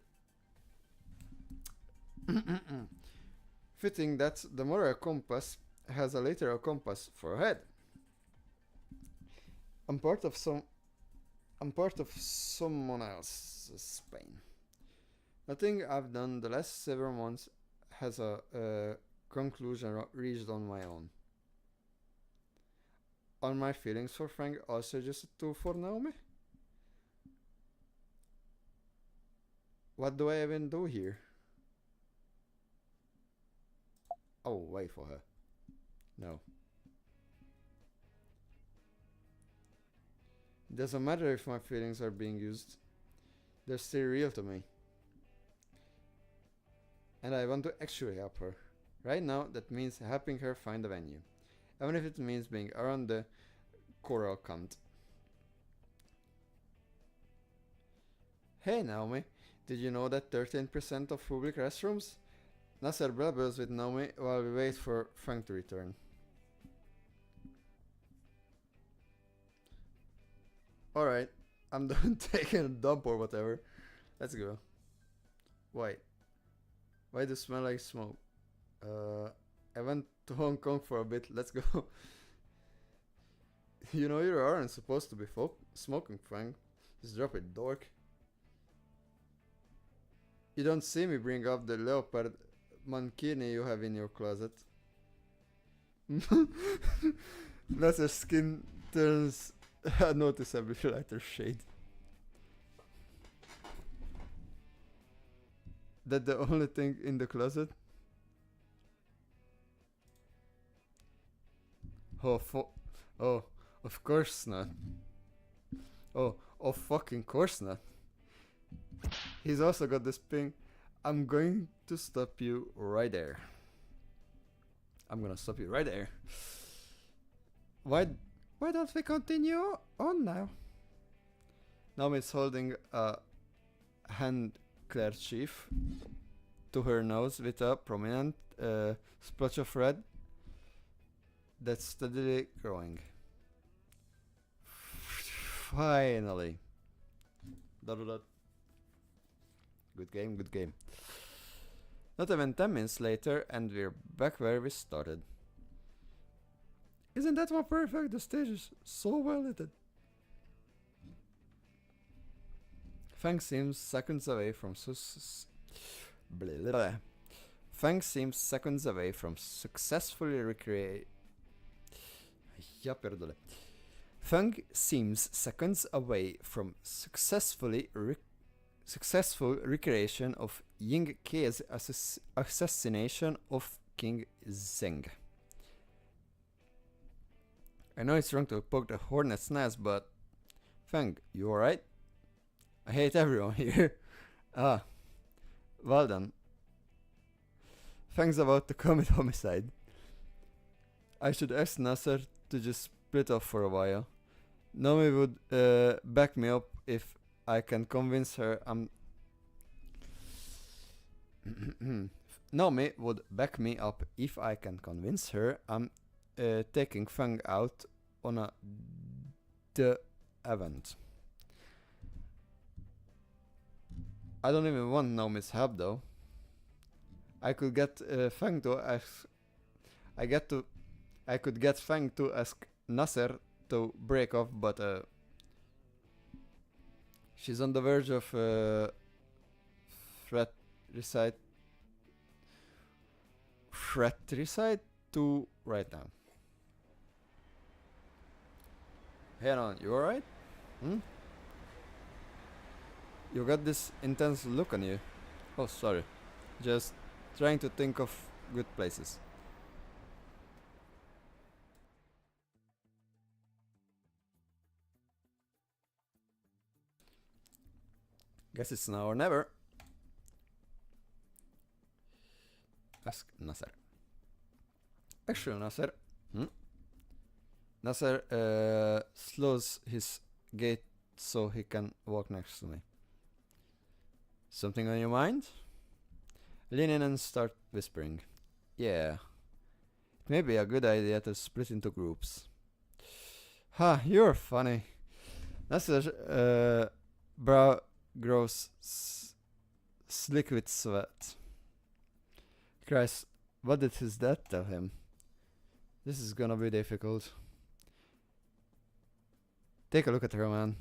fitting that the moral compass has a literal compass for a head. I'm part of someone else's pain. Nothing I've done the last several months has a conclusion reached on my own. Are my feelings for Frank also just a tool for Naomi? What do I even do here? Oh, wait for her. No. Doesn't matter if my feelings are being used. They're still real to me. And I want to actually help her. Right now, that means helping her find a venue. Even if it means being around the choral cunt. Hey Naomi, did you know that 13% of public restrooms? Nasser blabbles with Naomi while we wait for Frank to return. Alright, I'm done taking a dump or whatever. Let's go. Wait. Why do you smell like smoke? I went to Hong Kong for a bit. Let's go. You know you aren't supposed to be smoking, Frank. Just drop it, dork. You don't see me bring up the leopard mankini you have in your closet. Nasser's skin turns a noticeably lighter shade. That the only thing in the closet? Oh, of course not. Oh, of fucking course not. He's also got this thing. I'm going to stop you right there. I'm gonna stop you right there. Why don't we continue on now? Naomi's holding a hand kerchief to her nose with a prominent splotch of red that's steadily growing. Finally. Good game, good game. Not even 10 minutes later, and we're back where we started. Isn't that more perfect? The stage is so well lit. Fang seems seconds away from Fang seems seconds away from successfully recreate. Ja perdole. Fang seems seconds away from successful recreation of Ying Ke's assassination of King Zeng. I know it's wrong to poke the hornet's nest, but Fang, you alright? I hate everyone here. Ah, well done. Fang's about to commit homicide. I should ask Nasser to just split off for a while. Naomi would back me up if I can convince her I'm... Naomi would back me up if I can convince her I'm taking Fang out on the event. I don't even want Naomi's help though. I could get Fang to ask... I could get Fang to ask Nasser to break off, but she's on the verge of fratricide 2 right now. Hey on, you alright? Hmm? You got this intense look on you. Oh, sorry. Just trying to think of good places. Guess it's now or never. Ask Nasser. Actually, Nasser. Nasser slows his gait so he can walk next to me. Something on your mind? Lean in and start whispering. Yeah. It may be a good idea to split into groups. Ha, you're funny. Nasser's brow grows slick with sweat. He cries, what did his dad tell him? This is gonna be difficult. Take a look at her, man.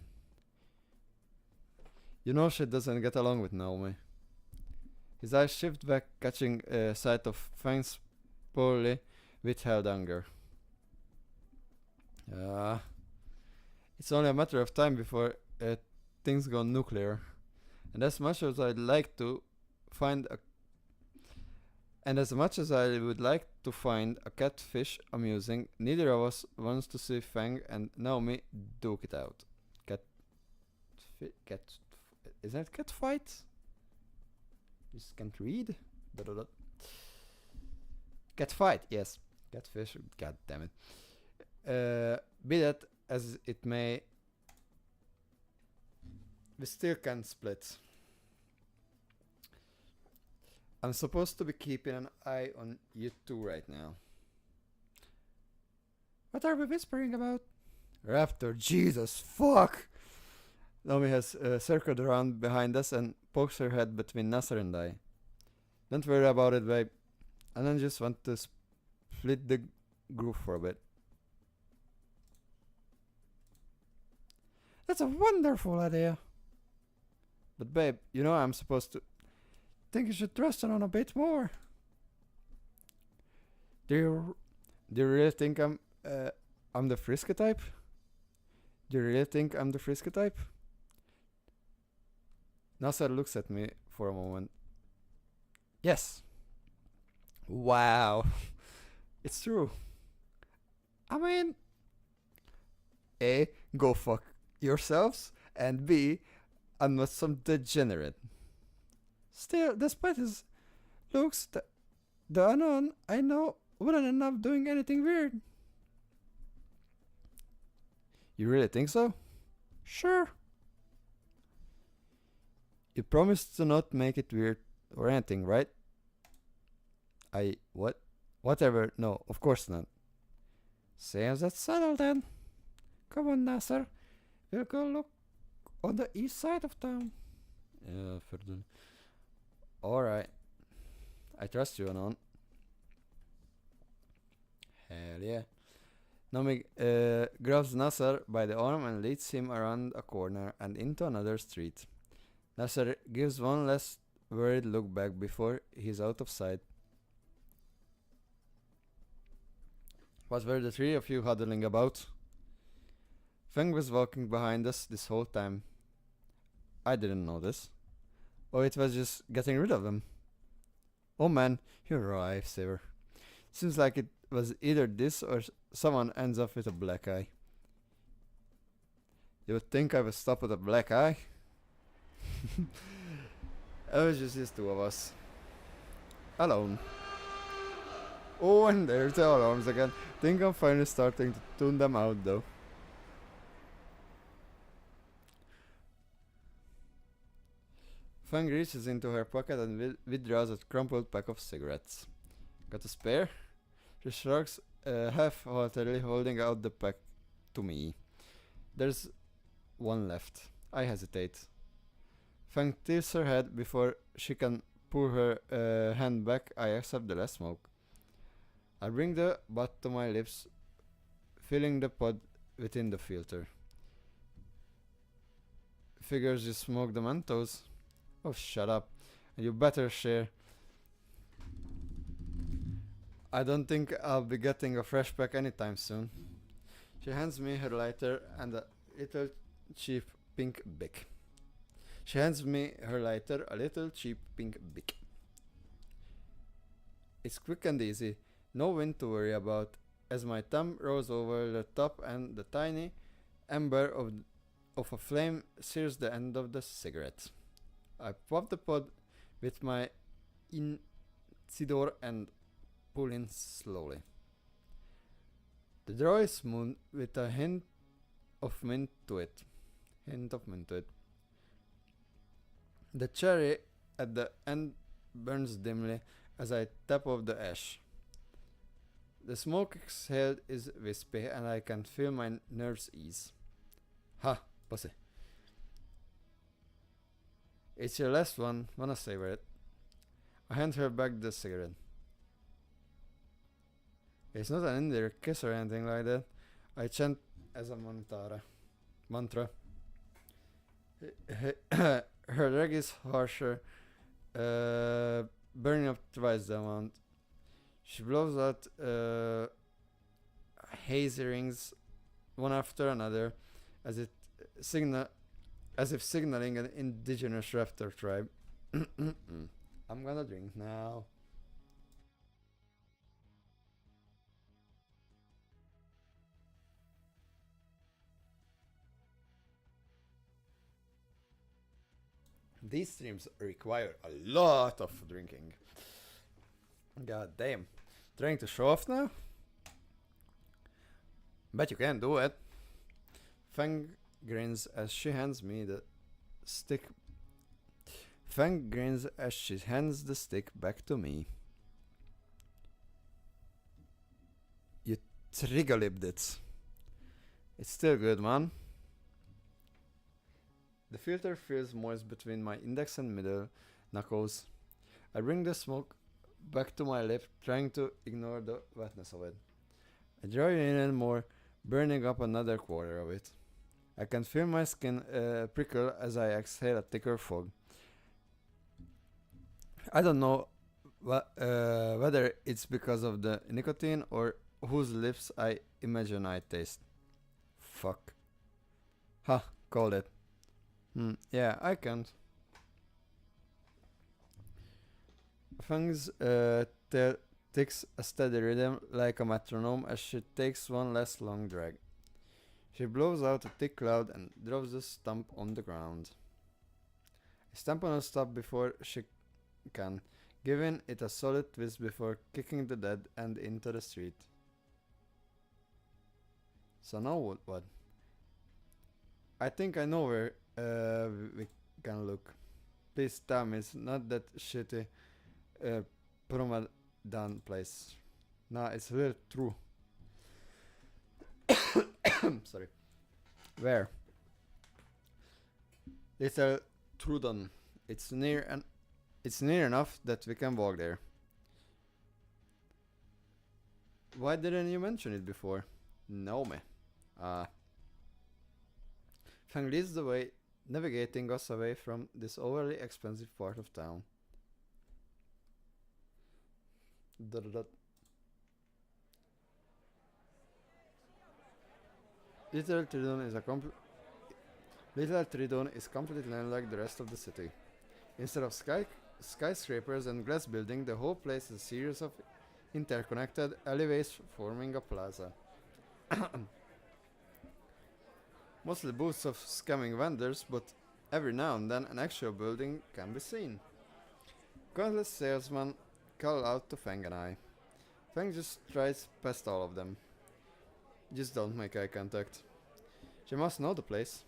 You know she doesn't get along with Naomi. His eyes shift back, catching sight of Fang's poorly withheld anger. It's only a matter of time before things go nuclear. And as much as I'd like to find a And as much as I would like to find a catfish amusing, neither of us wants to see Fang and Naomi duke it out. Is that cat fight? Just can't read. Cat fight, yes. Catfish, god damn it. Be that as it may, we still can't split. I'm supposed to be keeping an eye on you two right now. What are we whispering about? Raptor, Jesus, fuck! Naomi has circled around behind us and pokes her head between Nasser and I. Don't worry about it, babe. I don't just want to split the group for a bit. That's a wonderful idea. But babe, you know I'm supposed to... think you should trust her on a bit more. Do you really think I'm the frisky type? Do you really think I'm the frisky type? Nasser looks at me for a moment. Yes. Wow. It's true. I mean, A, go fuck yourselves, and B, I'm not some degenerate. Still, despite his looks, the unknown I know wouldn't end up doing anything weird. You really think so? Sure. You promised to not make it weird or anything, right? What? Whatever, no, of course not. Say as that's settled then. Come on, Nasser. We'll go look on the east side of town. Yeah, further. Alright. I trust you, Anon. Hell yeah. Naomi grabs Nasser by the arm and leads him around a corner and into another street. Nasser gives one last worried look back before he's out of sight. What were the three of you huddling about? Feng was walking behind us this whole time. I didn't know this. Oh, it was just getting rid of them. Oh man, you're a lifesaver. Seems like it was either this or someone ends up with a black eye. You would think I would stop with a black eye? It was just these two of us. Alone. Oh, and there's the alarms again. Think I'm finally starting to tune them out though. Fang reaches into her pocket and withdraws a crumpled pack of cigarettes. Got a spare? She shrugs, half-heartedly holding out the pack to me. There's one left. I hesitate. Fang tilts her head before she can pull her hand back. I accept the last smoke. I bring the butt to my lips, filling the pod within the filter. Figures you smoke the Mentos? Oh, shut up. You better share. I don't think I'll be getting a fresh pack anytime soon. She hands me her lighter and a little cheap pink Bic. It's quick and easy. No wind to worry about, as my thumb rolls over the top and the tiny ember of a flame sears the end of the cigarette. I pop the pod with my incidor and pull in slowly. The draw is smooth with a of mint to it. Hint of mint to it. The cherry at the end burns dimly as I tap off the ash. The smoke exhaled is wispy and I can feel my nerves ease. Ha, pussy. It's your last one, wanna savor it. I hand her back the cigarette. It's not an indirect kiss or anything like that. I chant as a mantra. Her rag is harsher, burning up twice the amount. She blows out hazy rings one after another, as it signal, as if signaling an indigenous raptor tribe. I'm gonna drink now. These streams require a lot of drinking. God damn. Trying to show off now? Bet you can do it. Fang grins as she hands me the stick. Fang grins as she hands the stick back to me. You trigger-lipped it. It's still good, man. The filter feels moist between my index and middle knuckles. I bring the smoke back to my lip, trying to ignore the wetness of it. I draw it in and more, burning up another quarter of it. I can feel my skin prickle as I exhale a thicker fog. I don't know whether it's because of the nicotine or whose lips I imagine I taste. Fuck. Ha, called it. Yeah, I can't. Fang's tail ticks a steady rhythm like a metronome as she takes one last long drag. She blows out a thick cloud and drops the stump on the ground. I stamp on a stop before she can, giving it a solid twist before kicking the dead end into the street. So now what? I think I know where we can look. Please tell me it's not that shitty Promadan place. Nah, it's real true. Sorry. Where? Little Trudon. It's near enough that we can walk there. Why didn't you mention it before? No me. Fang leads the way, navigating us away from this overly expensive part of town. Little Tridon is completely unlike the rest of the city. Instead of skyscrapers and glass buildings, the whole place is a series of interconnected alleyways forming a plaza. Mostly booths of scamming vendors, but every now and then an actual building can be seen. Countless salesmen call out to Fang and I. Fang just strides past all of them. Just don't make eye contact. She must know the place.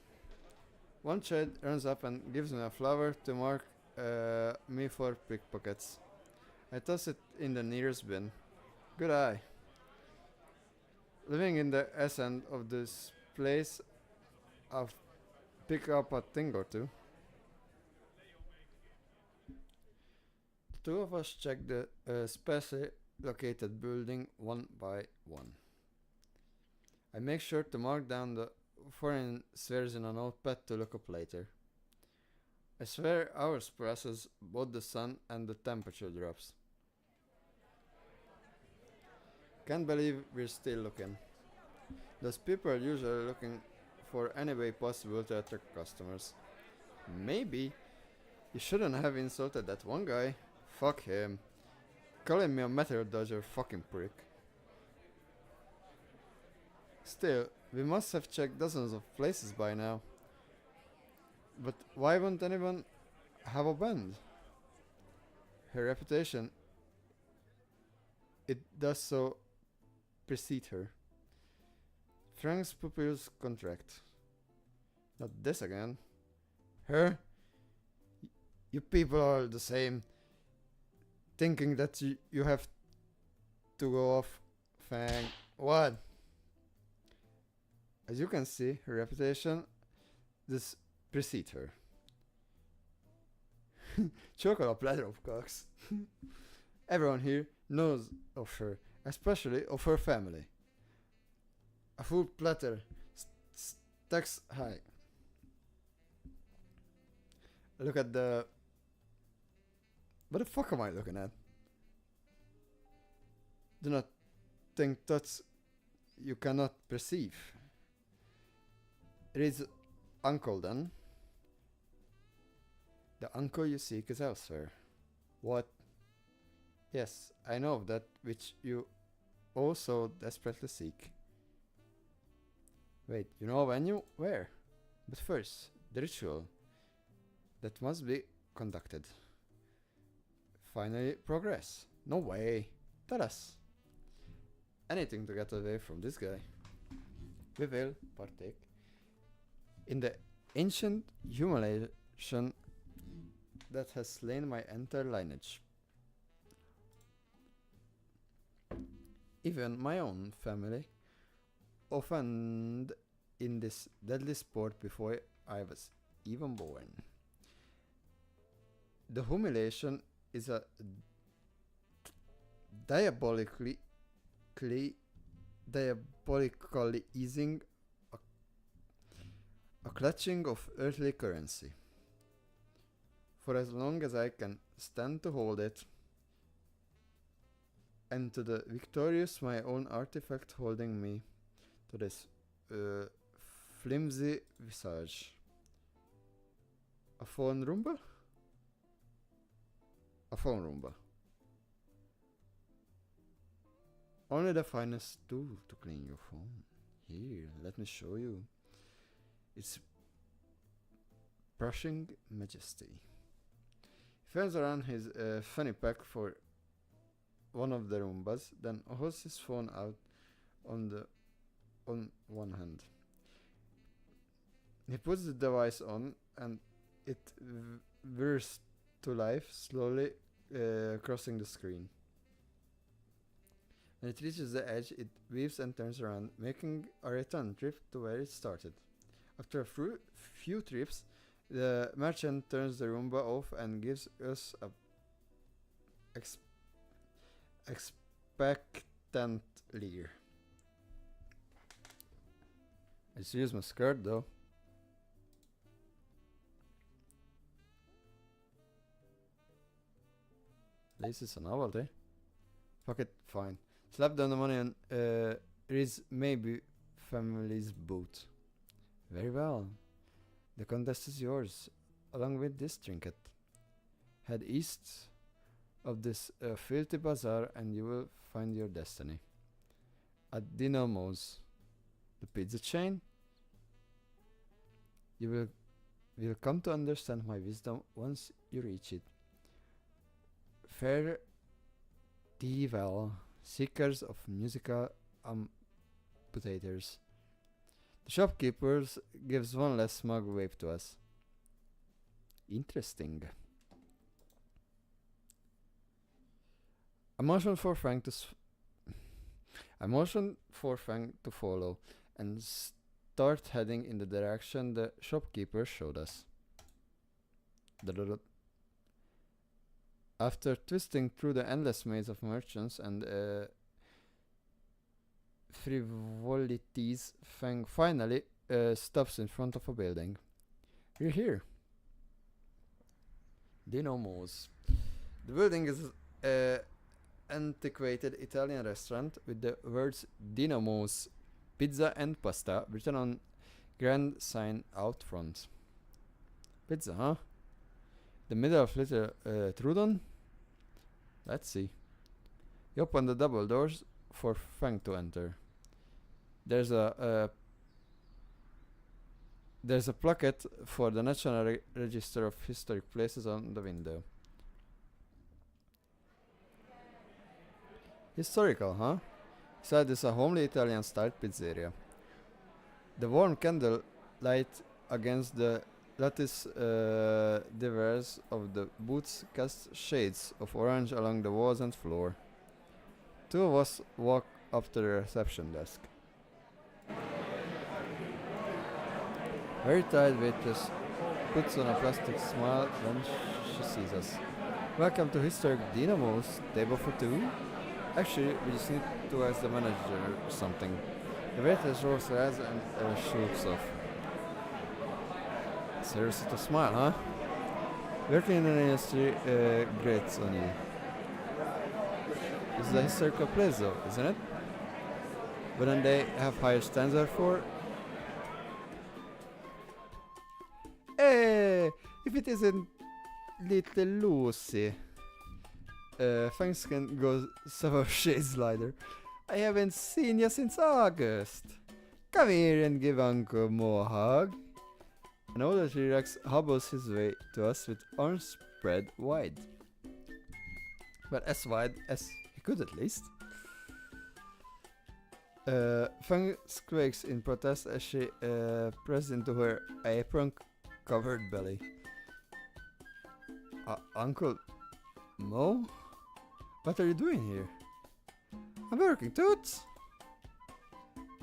One child runs up and gives me a flower to mark me for pickpockets. I toss it in the nearest bin. Good eye. Living in the end of this place, I'll pick up a thing or two. The two of us check the sparsely located building one by one. I make sure to mark down the foreign swears in a notepad to look up later. I swear ours passes both the sun and the temperature drops. Can't believe we're still looking. Those people are usually looking for any way possible to attract customers. Maybe you shouldn't have insulted that one guy. Fuck him. Calling me a meteor dodger fucking prick. Still, we must have checked dozens of places by now. But why won't anyone have a band. Her reputation, it does so precede her. Frank's pupil's contract. Not this again. Her? You people are the same. Thinking that you have to go off. Fang. What? As you can see, her reputation does precede her. Chocolate platter of cocks. Everyone here knows of her, especially of her family. A full platter stacks high. Look at the... What the fuck am I looking at? Do not think thoughts you cannot perceive. It is uncle then. The uncle you seek is elsewhere. What? Yes, I know of that which you also desperately seek. Wait, you know when you? Where? But first, the ritual that must be conducted. Finally, progress. No way. Tell us. Anything to get away from this guy. We will partake in the ancient humiliation that has slain my entire lineage. Even my own family offended in this deadly sport before I was even born. The humiliation is a diabolically easing a clutching of earthly currency. For as long as I can stand to hold it, and to the victorious my own artifact holding me to this flimsy visage. A phone Roomba? A phone Roomba. Only the finest tool to clean your phone. Here, let me show you. Its brushing majesty. He turns around his fanny pack for one of the Roombas, then holds his phone out on one hand. He puts the device on and it whirs to life, slowly crossing the screen. When it reaches the edge, it weaves and turns around, making a return trip to where it started. After a few trips, the merchant turns the Roomba off and gives us a expectant leer. I just use my skirt though. This is a novelty. Fuck it, fine. Slap down the money and Riz maybe family's boot. Very well. The contest is yours, along with this trinket. Head east of this filthy bazaar and you will find your destiny. At Dinamo's, the pizza chain, you will come to understand my wisdom once you reach it. Fare thee well, seekers of musical amputators. The shopkeepers gives one less smug wave to us. Interesting. I motioned for Frank to follow and start heading in the direction the shopkeeper showed us. After twisting through the endless maze of merchants and frivolities, Fang finally stops in front of a building. We're here. Dinomo's. The building is antiquated Italian restaurant with the words Dinamo's Pizza and Pasta written on grand sign out front. Pizza, huh? The middle of little Trudon? Let's see. You open the double doors for Fang to enter. There's a There's a plaque for the National Register of Historic Places on the window. Historical, huh? Inside is a homely Italian-style pizzeria. The warm candle light against the lattice diverse of the booths casts shades of orange along the walls and floor. Two of us walk up to the reception desk. Very tired waitress puts on a plastic smile when she sees us. Welcome to Historic Dynamo's table for two. Actually, we just need to ask the manager or something. The waitress rolls her eyes and shoots off. Seriously to smile, huh? Working in an industry grates on you. This is a historical place though, isn't it? Wouldn't they have higher standards for? Hey! If it isn't little Lucy. Thanks can go several shades lighter. I haven't seen you since August. Come here and give Uncle Mo a hug. An older T-Rex hobbles his way to us with arms spread wide. But as wide as he could at least. Fang squeaks in protest as she presses into her apron-covered belly. Uncle Mo? What are you doing here? I'm working, Toots!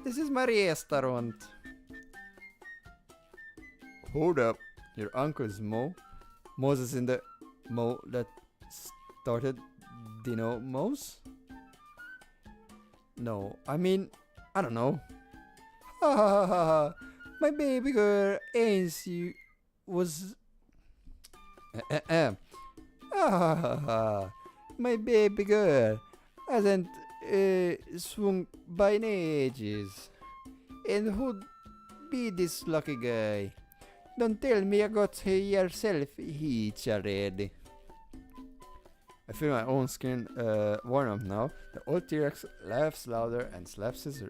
This is my restaurant. Hold up. Your uncle is Mo? Moses in the Mo that started Dino Mo's? No, I mean, I don't know. Ha ha ha ha! My baby girl, ain't you, was... ha ha ha! My baby girl hasn't swung by in ages. And who'd be this lucky guy? Don't tell me you got yourself hitched already. I feel my own skin warm up now. The old T-Rex laughs louder and slaps his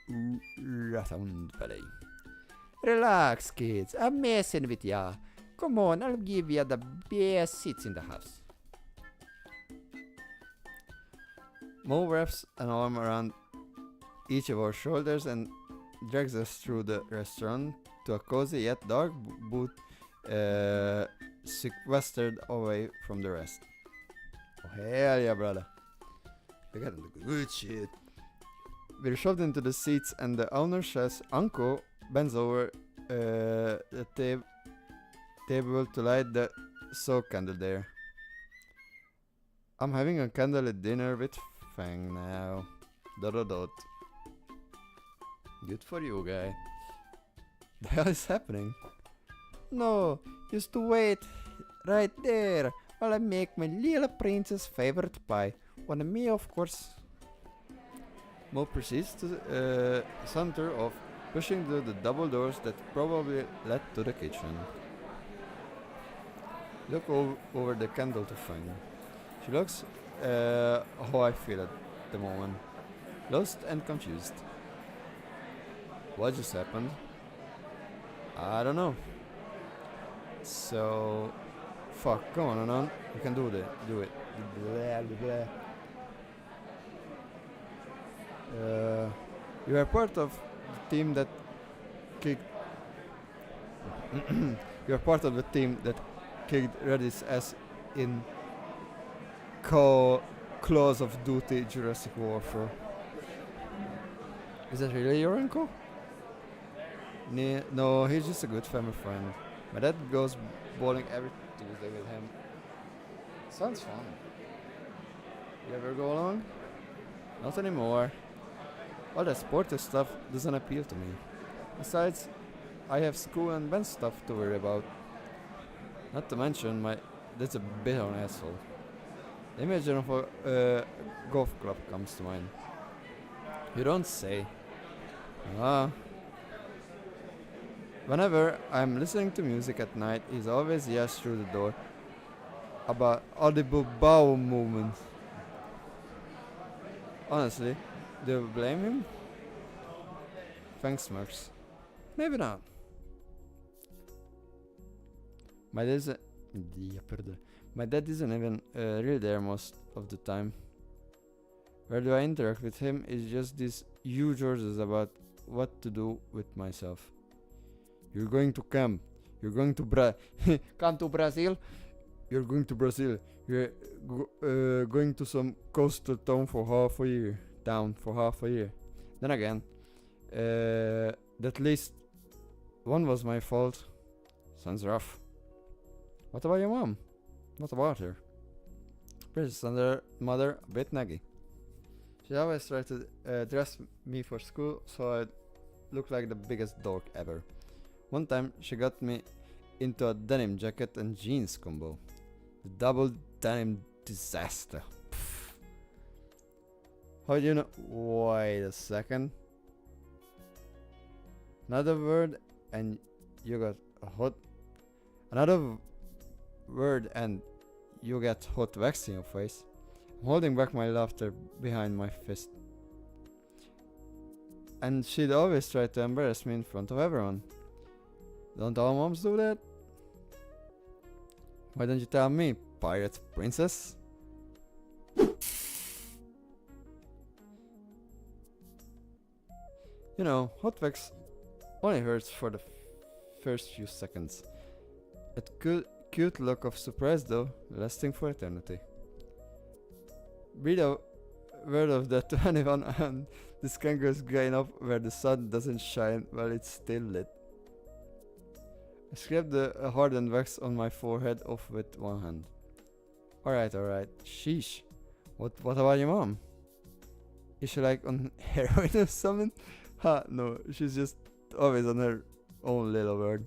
round belly. Relax, kids. I'm messing with ya. Come on, I'll give you the best seats in the house. Mo wraps an arm around each of our shoulders and drags us through the restaurant to a cozy yet dark booth sequestered away from the rest. Oh hell yeah, brother. We got the good shit. We're shoved into the seats and the owner says Uncle bends over the table to light the soap candle there. I'm having a candlelit dinner with Fang now. ... Good for you, guy. The hell is happening? No, just wait right there while I make my little princess favorite pie. On me, of course. Mo proceeds to saunter off, pushing through the double doors that probably led to the kitchen. Look over the candle to Fang. She looks how I feel at the moment. Lost and confused. What just happened? I don't know. So, fuck, come on. You can do it. Blah, blah, blah. You are part of the team that kicked. You are part of the team that kicked Reddy's ass in Claws of Duty Jurassic Warfare. Is that really your uncle? No, he's just a good family friend. My dad goes bowling every Tuesday with him. Sounds fun. You ever go along? Not anymore. All that sporty stuff doesn't appeal to me. Besides, I have school and band stuff to worry about. Not to mention that's a bit of an asshole. The image of a golf club comes to mind. You don't say. Whenever I'm listening to music at night, he's always yells through the door about audible bowel movements. Honestly, do you blame him? Thanks, smirks. Maybe not. My dad isn't. Yeah, pardon. My dad isn't even really there most of the time. Where do I interact with him is just these huge orders about what to do with myself. You're going to camp. You're going to come to Brazil. You're going to Brazil. You're going to some coastal town for half a year. Then again, at least one was my fault. Sounds rough. What about your mom? What about her? Precious and her mother a bit naggy. She always tried to dress me for school so I'd look like the biggest dork ever. One time she got me into a denim jacket and jeans combo. The double denim disaster. Pfft. How do you know? Wait a second. Another word and you got hot. Another word and you get hot wax in your face. I'm holding back my laughter behind my fist. And she'd always try to embarrass me in front of everyone. Don't all moms do that? Why don't you tell me, pirate princess? You know, hot wax only hurts for the first few seconds. A cute look of surprise though, lasting for eternity. Breathe a word of that to anyone and this kangaroo's going up where the sun doesn't shine while it's still lit. I scraped the hardened wax on my forehead off with one hand. Alright. Sheesh. What about your mom? Is she like on heroin or something? Ha, no, she's just always on her own little world.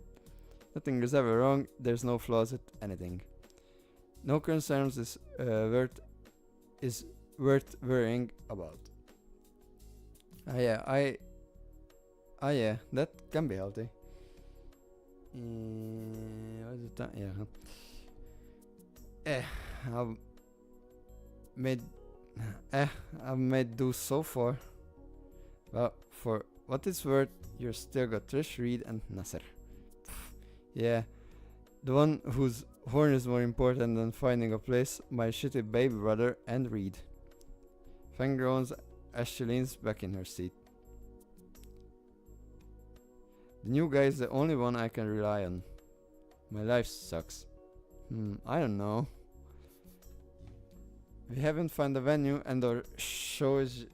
Nothing is ever wrong, there's no flaws with anything. No concerns is worth worrying about. Yeah, that can be healthy. What is it? Yeah. I've made do so far. Well, for what it's worth, you're still got Trish, Reed, and Nasser. Yeah, the one whose horn is more important than finding a place, my shitty baby brother, and Reed. Fang groans as she leans back in her seat. The new guy is the only one I can rely on. My life sucks. I don't know. We haven't found a venue and our show is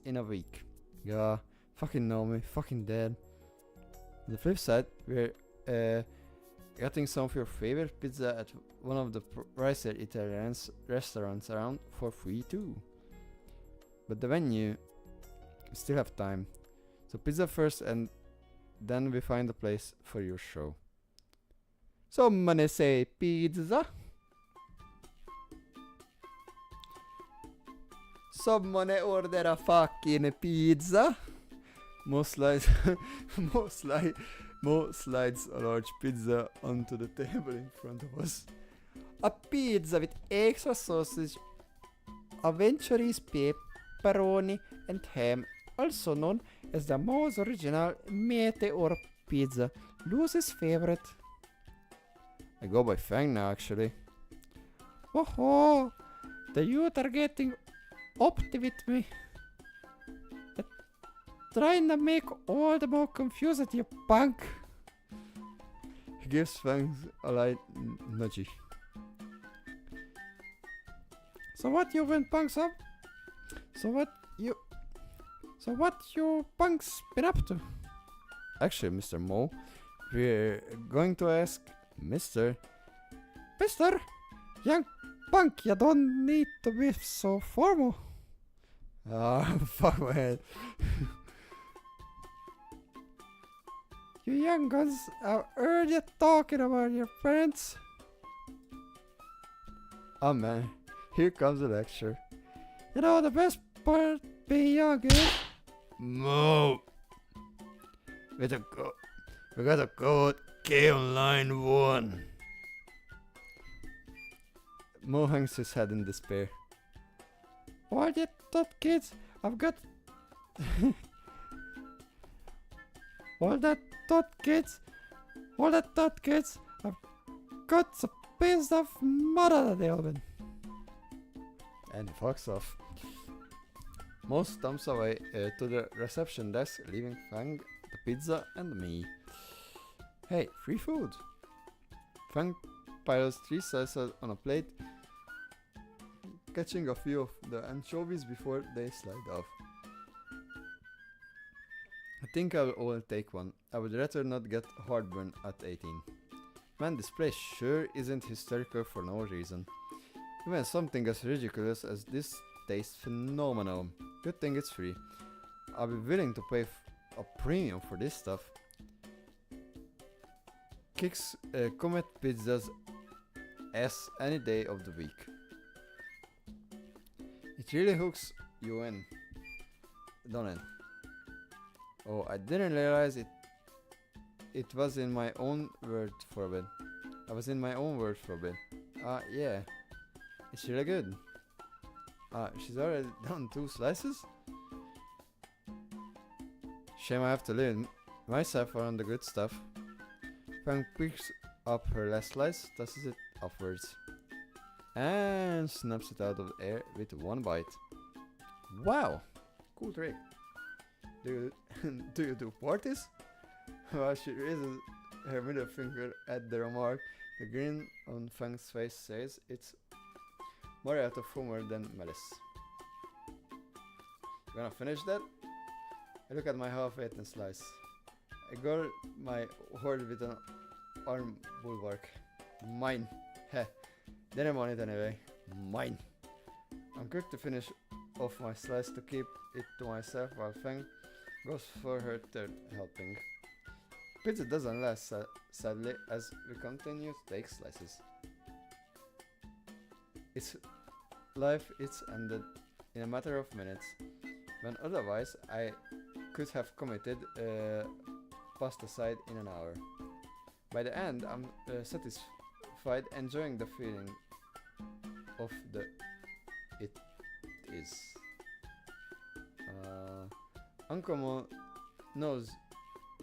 in a week. Yeah, fucking know me, fucking dead. On the flip side, we're getting some of your favorite pizza at one of the pricier Italian restaurants around for free too. But the venue, we still have time. So pizza first and then we find a place for your show. Somebody say pizza. Somebody order a fucking pizza. Mo slides a large pizza onto the table in front of us. A pizza with extra sausage, adventurous pepperoni and ham, also known as the most original meteor pizza, Lucy's favorite. I go by Fang now, actually. Whoa, the youth are getting uppity with me. Trying to make all the more confused, you punk. He gives Fangs a light nudgy. So what you went punks up? So what you punks been up to? Actually, Mr. Mo, we're going to ask Mister, young punk, you don't need to be so formal. Ah, fuck my head. You young guns, I've heard you talking about your parents. Oh man, here comes the lecture. You know the best part being young is... Mo! We gotta go K on line 1. Mo hangs his head in despair. What you thought, kids? I've got... Hold that thought, kids. Hold that thought, kids. I've got a piece of mother to deal with. And he fucks off. Mouse stomps away to the reception desk, leaving Fang, the pizza, and me. Hey, free food! Fang piles 3 slices on a plate, catching a few of the anchovies before they slide off. I think I'll only take one. I would rather not get heartburn at 18. Man, this place sure isn't hysterical for no reason. Even something as ridiculous as this tastes phenomenal. Good thing it's free. I'll be willing to pay a premium for this stuff. Kicks Comet Pizza's ass any day of the week. It really hooks you in, don't it? Oh, I didn't realize it was in my own word for a bit. I was in my own word for a bit. Yeah. It's really good. She's already done 2 slices? Shame I have to limit myself around the good stuff. Fang picks up her last slice, tosses it upwards, and snaps it out of the air with 1 bite. Wow! Cool trick. Do you do parties? While she raises her middle finger at the remark, the grin on Fang's face says it's more out of humor than malice. You gonna finish that? I look at my half-eaten slice. I guard my hoard with an arm bulwark. Mine. Heh. Didn't want it anyway. Mine. I'm quick to finish off my slice to keep it to myself while Fang goes for her 3rd helping. Pizza doesn't last, sadly, as we continue to take slices. Its life is ended in a matter of minutes, when otherwise I could have committed past aside in an hour. By the end, I'm satisfied, enjoying the feeling of the it is. Uncle knows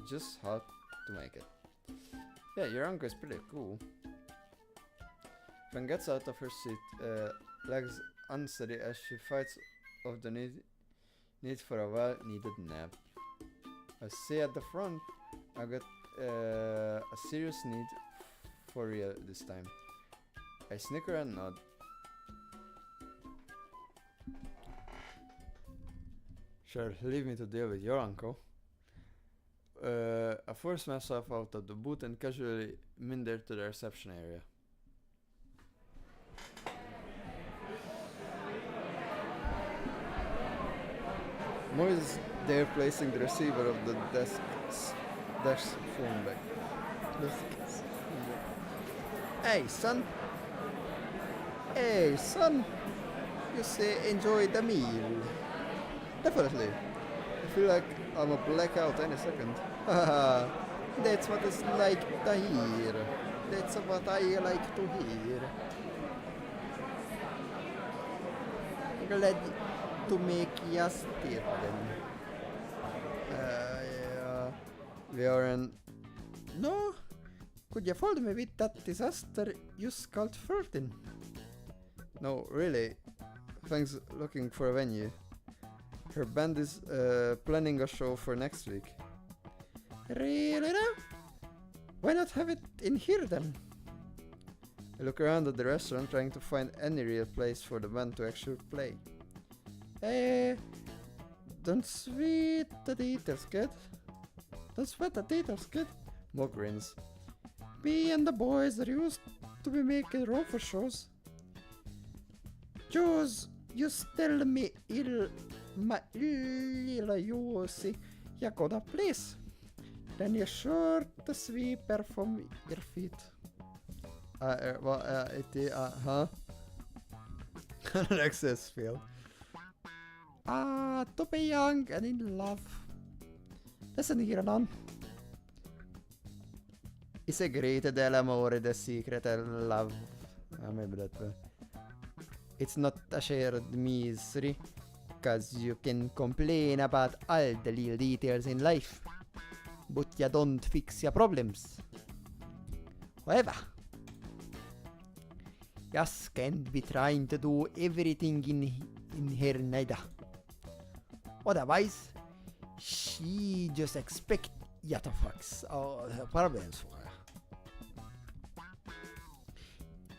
just how to make it. Yeah, your uncle is pretty cool. Fang gets out of her seat, legs unsteady as she fights off the need for a well-needed nap. I say at the front, I got a serious need for real this time. I snicker and nod. Sure, leave me to deal with your uncle. I force myself out of the booth and casually minder to the reception area. Mo is there placing the receiver of the desk phone back. Hey son! Hey son! You say enjoy the meal. Definitely. I feel like I'm a blackout any second. Haha, that's what it's like to hear. That's what I like to hear. Glad to make you steer then. Yeah. We are in... No? Could you fold me with that disaster you called flirting? No, really. Thanks looking for a venue. Her band is planning a show for next week. Really now? Why not have it in here then? I look around at the restaurant trying to find any real place for the band to actually play. Don't sweat the details, kid. Don't sweat the details, kid. Mo grins. Me and the boys are used to be making rover shows. Just you tell me my lilla Jussi, you got a place. Then you're sure to sweep her from your feet. Huh? Access failed. To be young and in love. Listen here, Anon. Is a greater dell'amore the secret and love. Maybe that way. It's not a shared misery, cause you can complain about all the little details in life. but you don't fix your problems. However, Yas can't be trying to do everything in her neither. Otherwise, she just expect you to fix all her problems for her.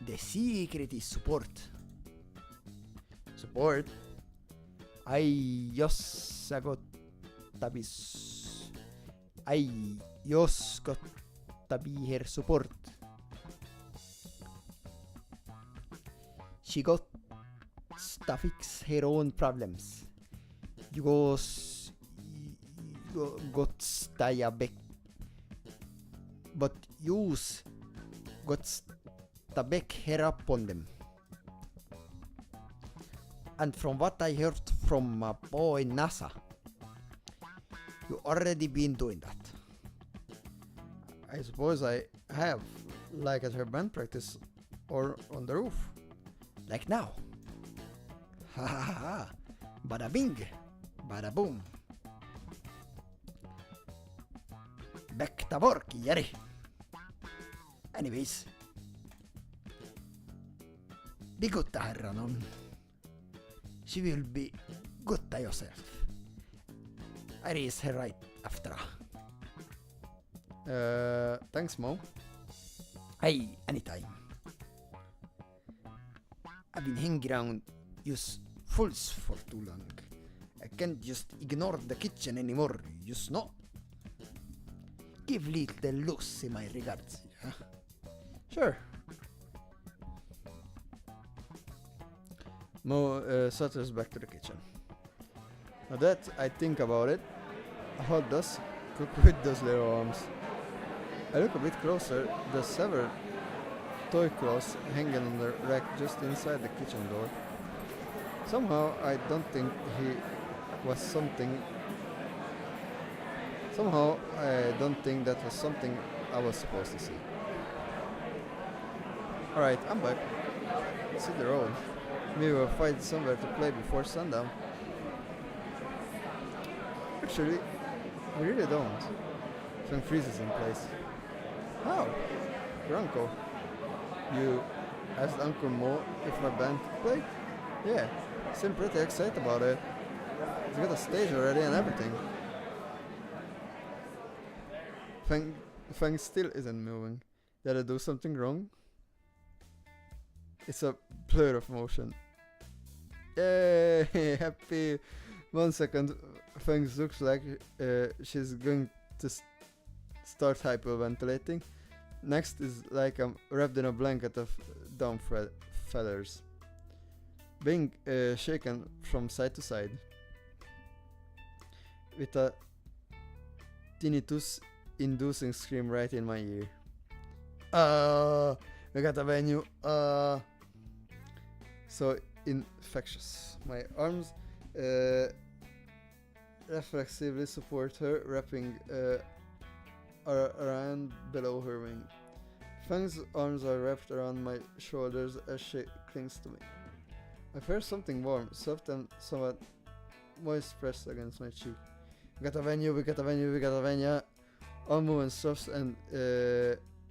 The secret is support. Support? I just got to be her support. She got to fix her own problems. You got to back, but you got to back her up on them. And from what I heard from my boy NASA, you already been doing that. I suppose I have, like at her band practice or on the roof. Like now. Ha ha ha ha. Bada bing. Bada boom. Back to work, Jerry. Anyways. Be good to her, Ranon. She will be good to yourself. I raise her right after. Thanks, Mo. Hey, anytime. I've been hanging around use fools for too long. I can't just ignore the kitchen anymore, you know. Give little Lucy my regards, huh? Sure. Mo satters back to the kitchen. Now that I think about it, how does cook with those little arms? I look a bit closer, the severed toy clothes hanging on the rack just inside the kitchen door. Somehow I don't think he was something. Somehow I don't think that was something I was supposed to see. Alright, I'm back. Let's hit the road. Maybe we'll find somewhere to play before sundown. Actually, we really don't. Some freezes in place. How? Your uncle. You asked Uncle Mo if my band could play? Yeah, seemed pretty excited about it. He's got a stage already and everything. Fang still isn't moving. Did I do something wrong? It's a blur of motion. Yay! Happy! 1 second, Fang looks like she's going to start hyperventilating. Next is like I'm wrapped in a blanket of down feathers, being shaken from side to side, with a tinnitus-inducing scream right in my ear. We got a venue. So infectious. My arms reflexively support her, wrapping around below her wing. Fang's arms are wrapped around my shoulders as she clings to me. I feel something warm, soft and somewhat moist pressed against my cheek. We got a venue, we got a venue, we got a venue. All movement stops and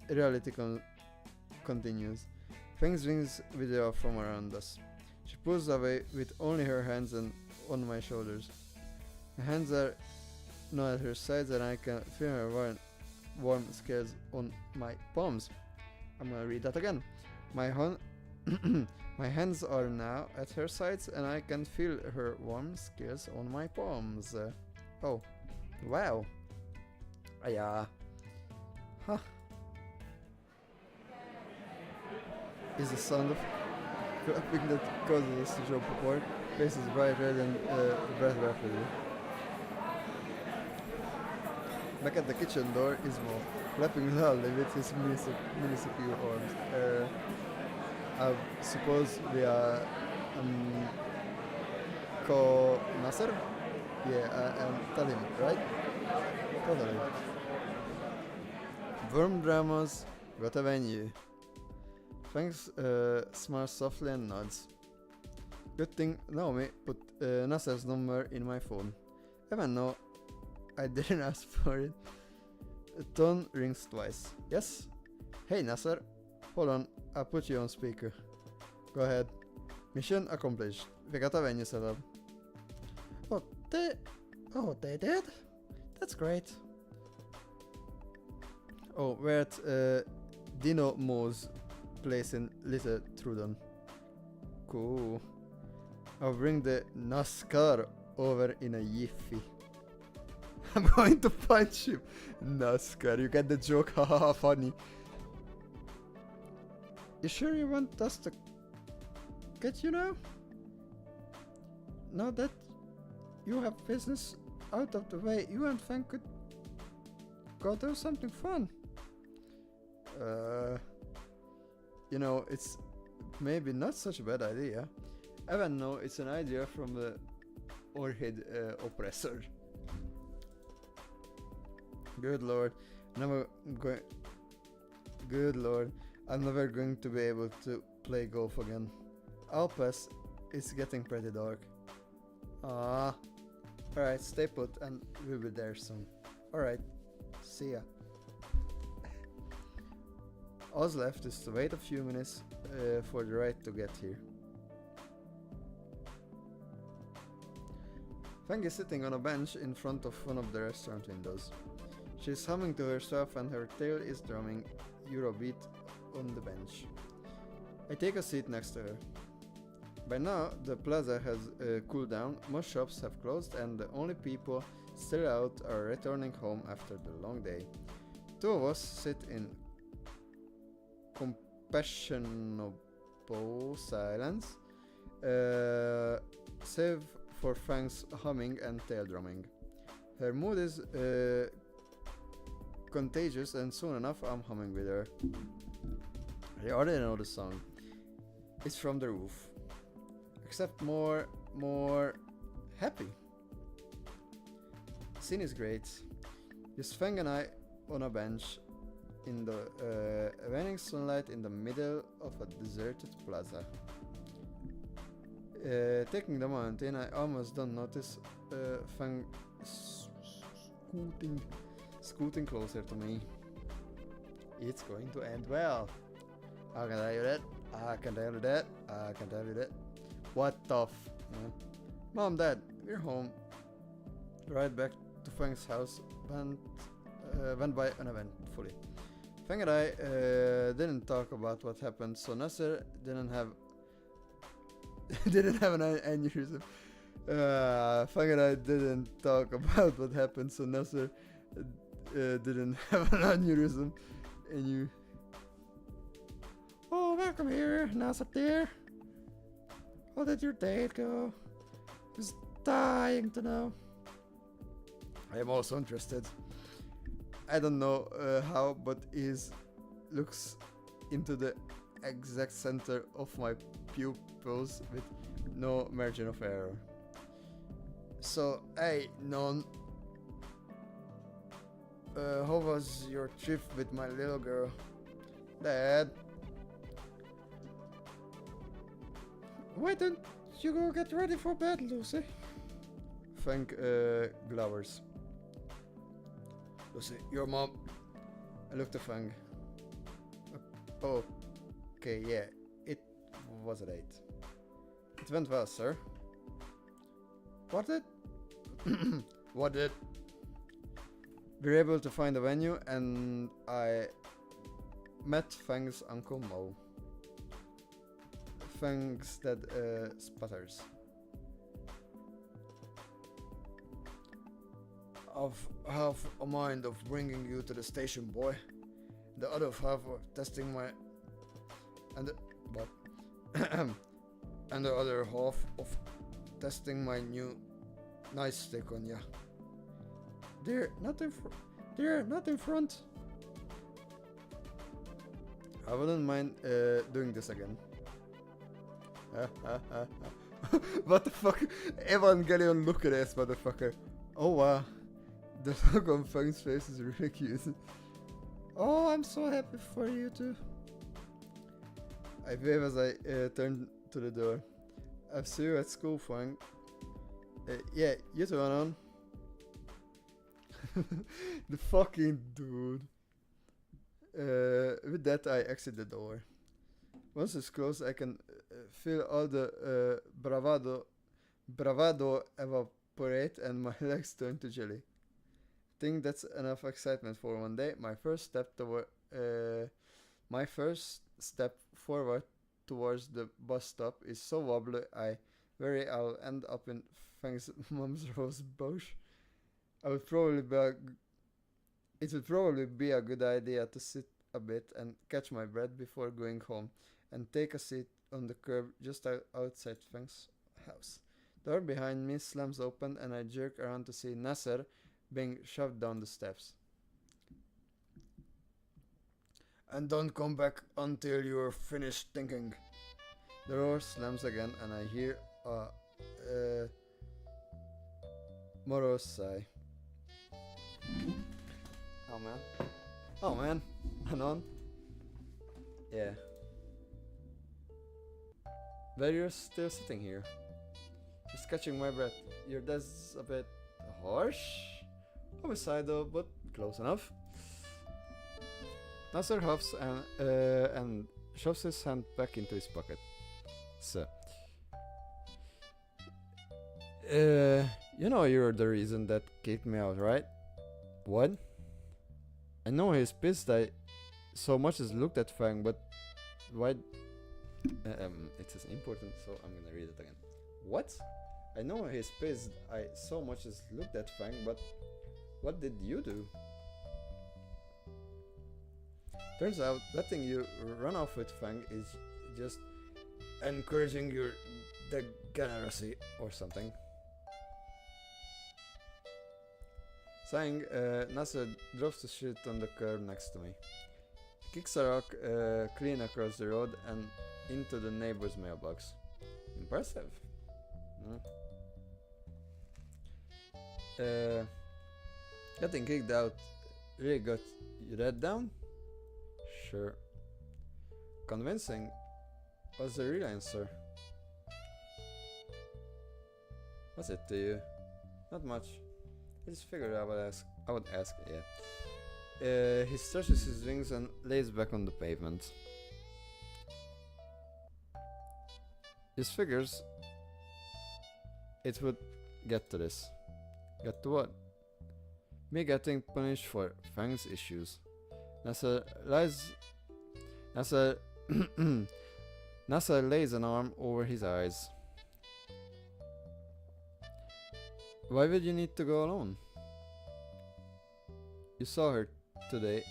reality continues. Fang's wings withdraw from around us. She pulls away with only her hands and on my shoulders. My hands are now at her sides and I can feel her warm scales on my palms. I'm gonna read that again. My hands are now at her sides and I can feel her warm scales on my palms. Oh, wow. Yeah. Huh. Is the sound of clapping that causes us to jump apart. Face is bright red and breath rapidly. Back at the kitchen door is Mo, clapping loudly with his minuscule arms. I suppose we are call Nasser? Yeah, and tell him, right? Totally. Worm dramas got a venue. Fangs smiles softly and nods. Good thing Naomi put Nasser's number in my phone. Even though I didn't ask for it. A tone rings twice. Yes? Hey Nasser. Hold on, I'll put you on speaker. Go ahead. Mission accomplished. We got a venue set up. Oh, they did? That's great. Oh, we're at Dino Mo's place in Little Trudon. Cool. I'll bring the NASCAR over in a jiffy. I'm going to punch him. NASCAR, you get the joke? Haha, funny. You sure you want us to get you now? Now that you have business out of the way, you and Fang could go do something fun. You know, it's maybe not such a bad idea. Even though it's an idea from the Orchid oppressor. Good lord, Good lord, I'm never going to be able to play golf again. I'll pass. It's getting pretty dark. Ah. Alright, stay put and we'll be there soon. Alright, see ya. All's left is to wait a few minutes for the ride to get here. Fang is sitting on a bench in front of one of the restaurant windows. She's humming to herself and her tail is drumming Eurobeat on the bench. I take a seat next to her. By now, the plaza has cooled down, most shops have closed and the only people still out are returning home after the long day. Two of us sit in compassionable silence, save for Fang's humming and tail drumming. Her mood is contagious and soon enough I'm humming with her. I already know the song. It's from the roof. Except more happy. Scene is great. Just Fang and I on a bench in the waning sunlight in the middle of a deserted plaza. Taking the mountain, I almost don't notice Fang scooting closer to me. It's going to end well. I can tell you that. I can tell you that. I can tell you that. What the f... Mom, Dad, we're home. The ride back to Fang's house went by uneventfully. Fang and I didn't talk about what happened, so Nasser didn't have an aneurysm. Fang and I didn't talk about what happened, so Nasser didn't have an aneurysm. And you... Oh, welcome here, Nasser dear. How did your date go? Just dying to know. I am also interested. I don't know how, but he looks into the exact center of my pupils with no margin of error. So, hey, Non. How was your trip with my little girl? Dad? Why don't you go get ready for bed, Lucy? Fang glowers. Lucy, your mom. I looked at Fang. Okay, yeah, it was a date. It went well, sir. What did? What did? We were able to find a venue and I met Fang's Uncle Mo. Fang's dad sputters. I've half a mind of bringing you to the station, boy. The other half of testing my... and the other half of testing my new nightstick on ya. They're not in front. I wouldn't mind doing this again. What the fuck? Evangelion look at this motherfucker. Oh wow. The look on Fang's face is really cute. Oh, I'm so happy for you too. I wave as I turn to the door. I'll see you at school, Fang. Yeah, you too, Anon. The fucking dude. With that, I exit the door. Once it's closed, I can feel all the bravado evaporate and my legs turn to jelly. Think that's enough excitement for one day. My first step forward towards the bus stop is so wobbly I worry I'll end up in Fang's mom's rose bush. I would probably be a, it would probably be a good idea to sit a bit and catch my breath before going home and take a seat on the curb just outside Fang's house. Door behind me slams open and I jerk around to see Nasser being shoved down the steps. And don't come back until you're finished thinking. The door slams again and I hear a morose sigh. Oh man. Oh man. Anon. Yeah. But you're still sitting here. Just catching my breath. Your desk's a bit harsh. Homicidal, but close enough. Nasser huffs and shoves his hand back into his pocket. So, you know you're the reason that kicked me out, right? What? I know he's pissed I so much as looked at Fang, but why? It is important, so I'm gonna read it again. What? I know he's pissed I so much as looked at Fang, but what did you do? Turns out letting you run off with Fang is just encouraging your degeneracy or something. Sighing, Nasser drops the shit on the curb next to me. Kicks a rock clean across the road and into the neighbor's mailbox. Impressive. Getting kicked out really got you that down? Sure. Convincing was the real answer. What's it to you? Not much. I just figured I would ask, yeah. He stretches his wings and lays back on the pavement. His figures it would get to this. Get to what? Me getting punished for Fang's issues. Nasser lays an arm over his eyes. Why would you need to go alone? You saw her today.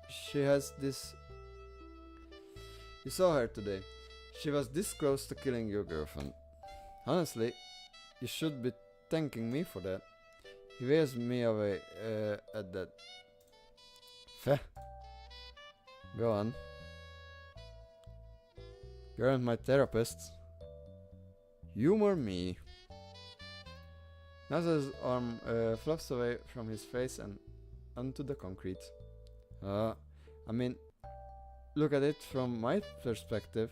She has this. You saw her today. She was this close to killing your girlfriend. Honestly, you should be thanking me for that. He waves me away at that. Feh. Go on. You aren't my therapist. Humor me. Nasser's arm fluffs away from his face and onto the concrete. I mean, look at it from my perspective.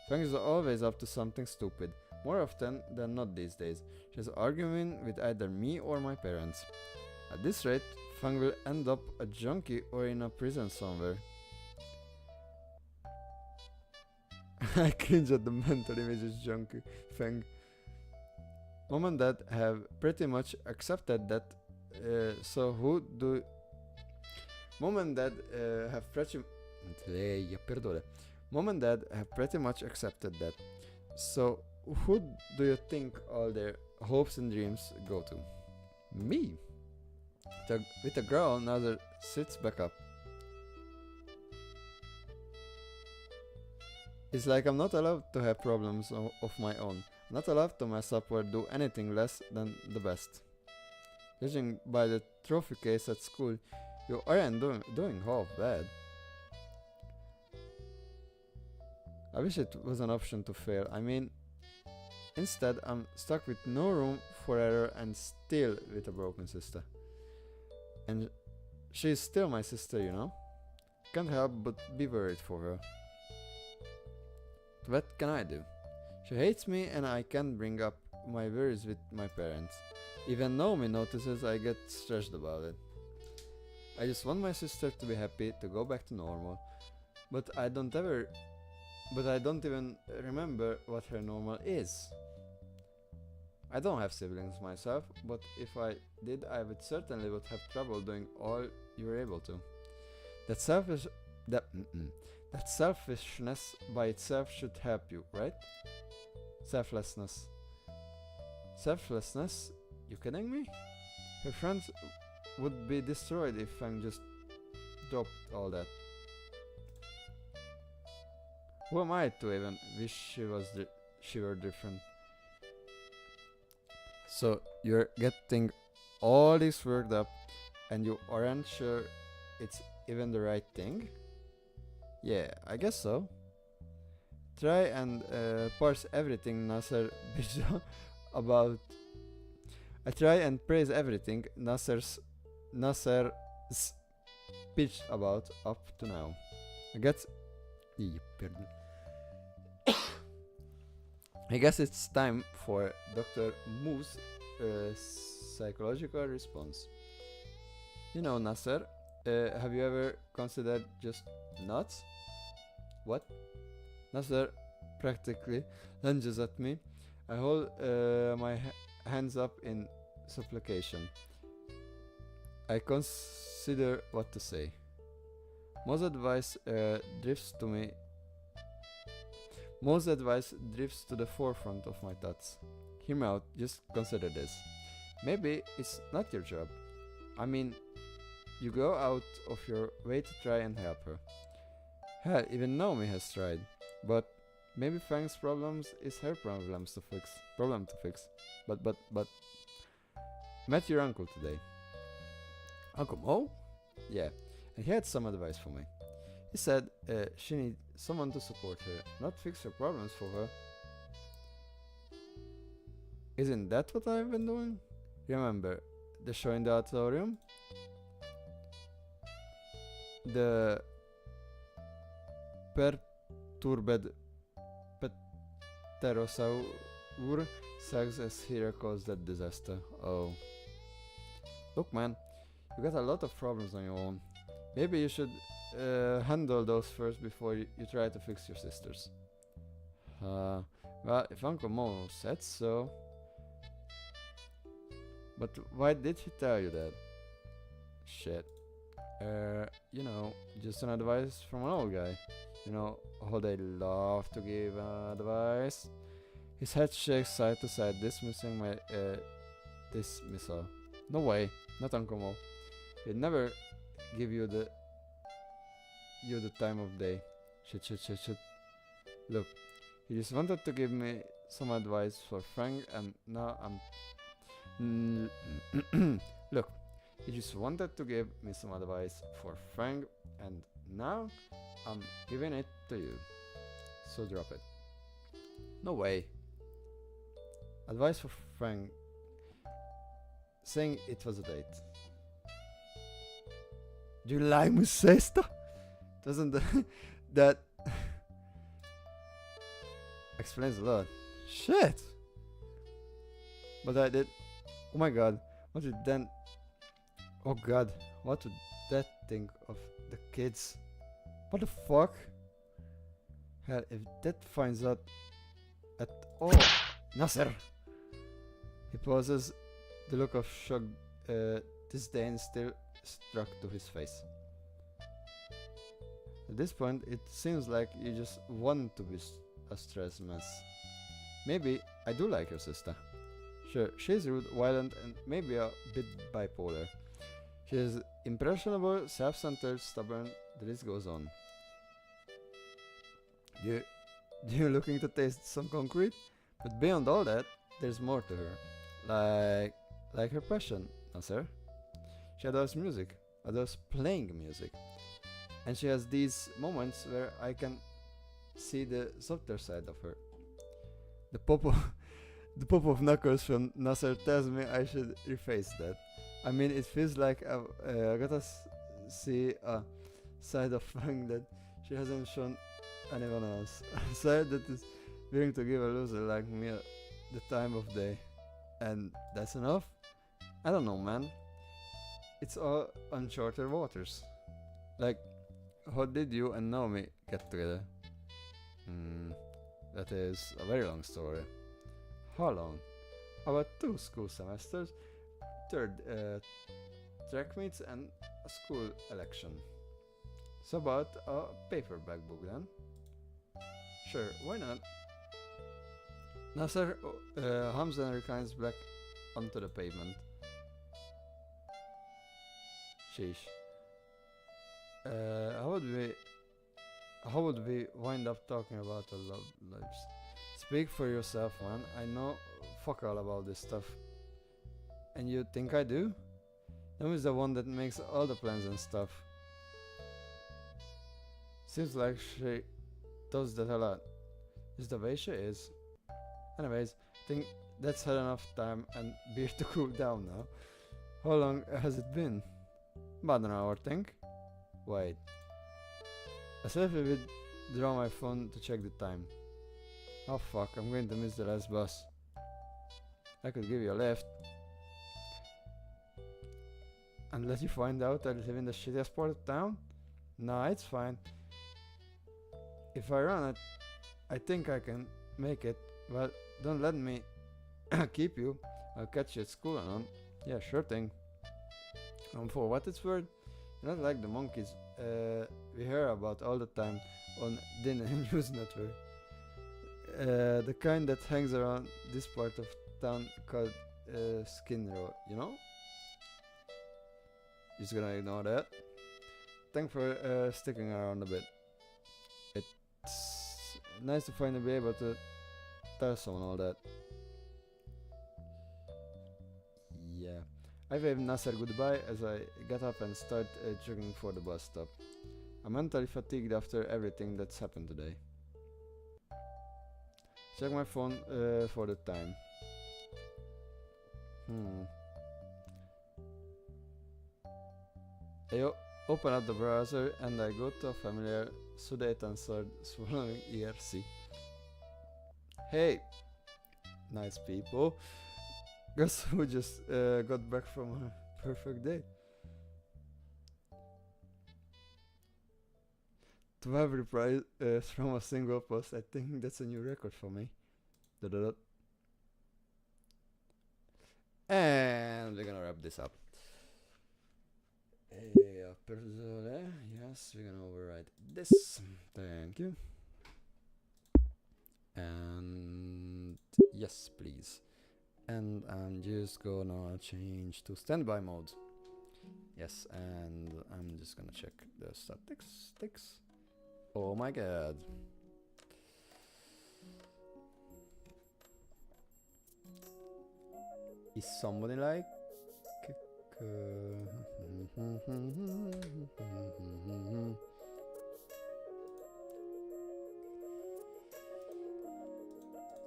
Fang is always up to something stupid. More often than not these days. She's arguing with either me or my parents. At this rate, Fang will end up a junkie or in a prison somewhere. I cringe at the mental images junkie, Fang. Mom and Dad have pretty much accepted that, so who do... Mom and Dad have pretty... Mom and Dad have pretty much accepted that. So who do you think all their hopes and dreams go to? Me. With a growl, Nazar sits back up. It's like I'm not allowed to have problems of my own. Not allowed to mess up or do anything less than the best. Judging by the trophy case at school, you aren't doing half bad. I wish it was an option to fail. I mean, instead I'm stuck with no room for error and still with a broken sister. And she's still my sister, you know? Can't help but be worried for her. What can I do? She hates me and I can't bring up my worries with my parents. Even Naomi notices I get stressed about it. I just want my sister to be happy, to go back to normal. But I don't ever. But I don't even remember what her normal is. I don't have siblings myself, but if I did, I would certainly would have trouble doing all you were able to. That selfish. That. That selfishness by itself should help you, right? Selflessness. Selflessness? You kidding me? Her friends would be destroyed if Fang just dropped all that. Who am I to even wish she were different? So you're getting all this worked up, and you aren't sure it's even the right thing? Yeah, I guess so. Try and parse everything Nasser bitched about. I try and praise everything Nasser's bitched about up to now. I guess. Pardon. I guess it's time for Dr. Moo's psychological response. You know, Nasser, have you ever considered just nuts? What? Nasser practically lunges at me. I hold my hands up in supplication. I consider what to say. Most advice drifts to me. Most advice drifts to the forefront of my thoughts. Hear me out, just consider this. Maybe it's not your job. I mean, you go out of your way to try and help her. Hell, even Naomi has tried. But maybe Fang's problems is her problem to fix. But met your uncle today. Uncle Mo? Yeah, and he had some advice for me. He said she needs someone to support her, not fix her problems for her. Isn't that what I've been doing? Remember the show in the auditorium? The perturbed pterosaur sucks as he recalls that disaster. Oh. Look, man, you got a lot of problems on your own. Maybe you should handle those first before you try to fix your sisters. Well, if Uncle Mo said so. But why did he tell you that? Shit. You know, just an advice from an old guy. You know how they love to give advice. His head shakes side to side, dismissing my dismissal. No way, not Uncle Mo. He'd never give you the time of day. Shit. Look, he just wanted to give me some advice for Frank, and now I'm. Look, he just wanted to give me some advice for Frank, and now I'm giving it to you. So drop it. No way. Advice for Frank. Saying it was a date. Do you like my sister? Doesn't that explains a lot. Shit. But I did. Oh my god. What did then? Oh god. What would that think of the kids? What the fuck? Hell, if that finds out at all. Nasser! He pauses, the look of shocked disdain still struck to his face. At this point, it seems like you just want to be a stress mess. Maybe I do like your sister. Sure, she's rude, violent, and maybe a bit bipolar. She is impressionable, self-centered, stubborn, the list goes on. You're looking to taste some concrete? But beyond all that, there's more to her. Like her passion, Nasser. She adores music, adores playing music. And she has these moments where I can see the softer side of her. The pop of knuckles from Nasser tells me I should rephrase that. I mean, it feels like I gotta see a side of Fang that she hasn't shown anyone else. A side that is willing to give a loser like me the time of day. And that's enough? I don't know, man. It's all uncharted waters. Like, how did you and Naomi get together? Hmm, that is a very long story. How long? About 2 school semesters, third track meets, and a school election. So about a paperback book then? Sure, why not? Nasser hums and reclines back onto the pavement. Sheesh. Uh, how would we how would we wind up talking about our love lives? Speak for yourself, man. I know fuck all about this stuff. And you think I do? Nam is the one that makes all the plans and stuff. Seems like she does that a lot. Is the way she is. Anyways, think that's had enough time and beer to cool down now. How long has it been? About an hour, think. Wait. I safely withdraw my phone to check the time. Oh fuck, I'm going to miss the last bus. I could give you a lift. And let you find out I live in the shittiest part of town? Nah, it's fine. If I run it, I think I can make it, but don't let me keep you. I'll catch you at school and on. Yeah, sure thing. For what it's worth, you're not like the monkeys we hear about all the time on Din and News Network. The kind that hangs around this part of town called Skin Row, you know? Just gonna ignore that. Thanks for sticking around a bit. It's nice to finally be able to tell someone all that. Yeah. I waved Nasser goodbye as I got up and started jogging for the bus stop. I'm mentally fatigued after everything that's happened today. Check my phone for the time. Open up the browser and I go to a familiar Sudate answered swallowing ERC. Hey, nice people. Guess who just got back from a perfect day? 12 replies from a single post. I think that's a new record for me. Da-da-da. And we're gonna wrap this up. Yes, we're gonna override this. Thank you. And yes, please. And I'm just gonna change to standby mode. Yes, and I'm just gonna check the statistics. Oh my god. Is somebody like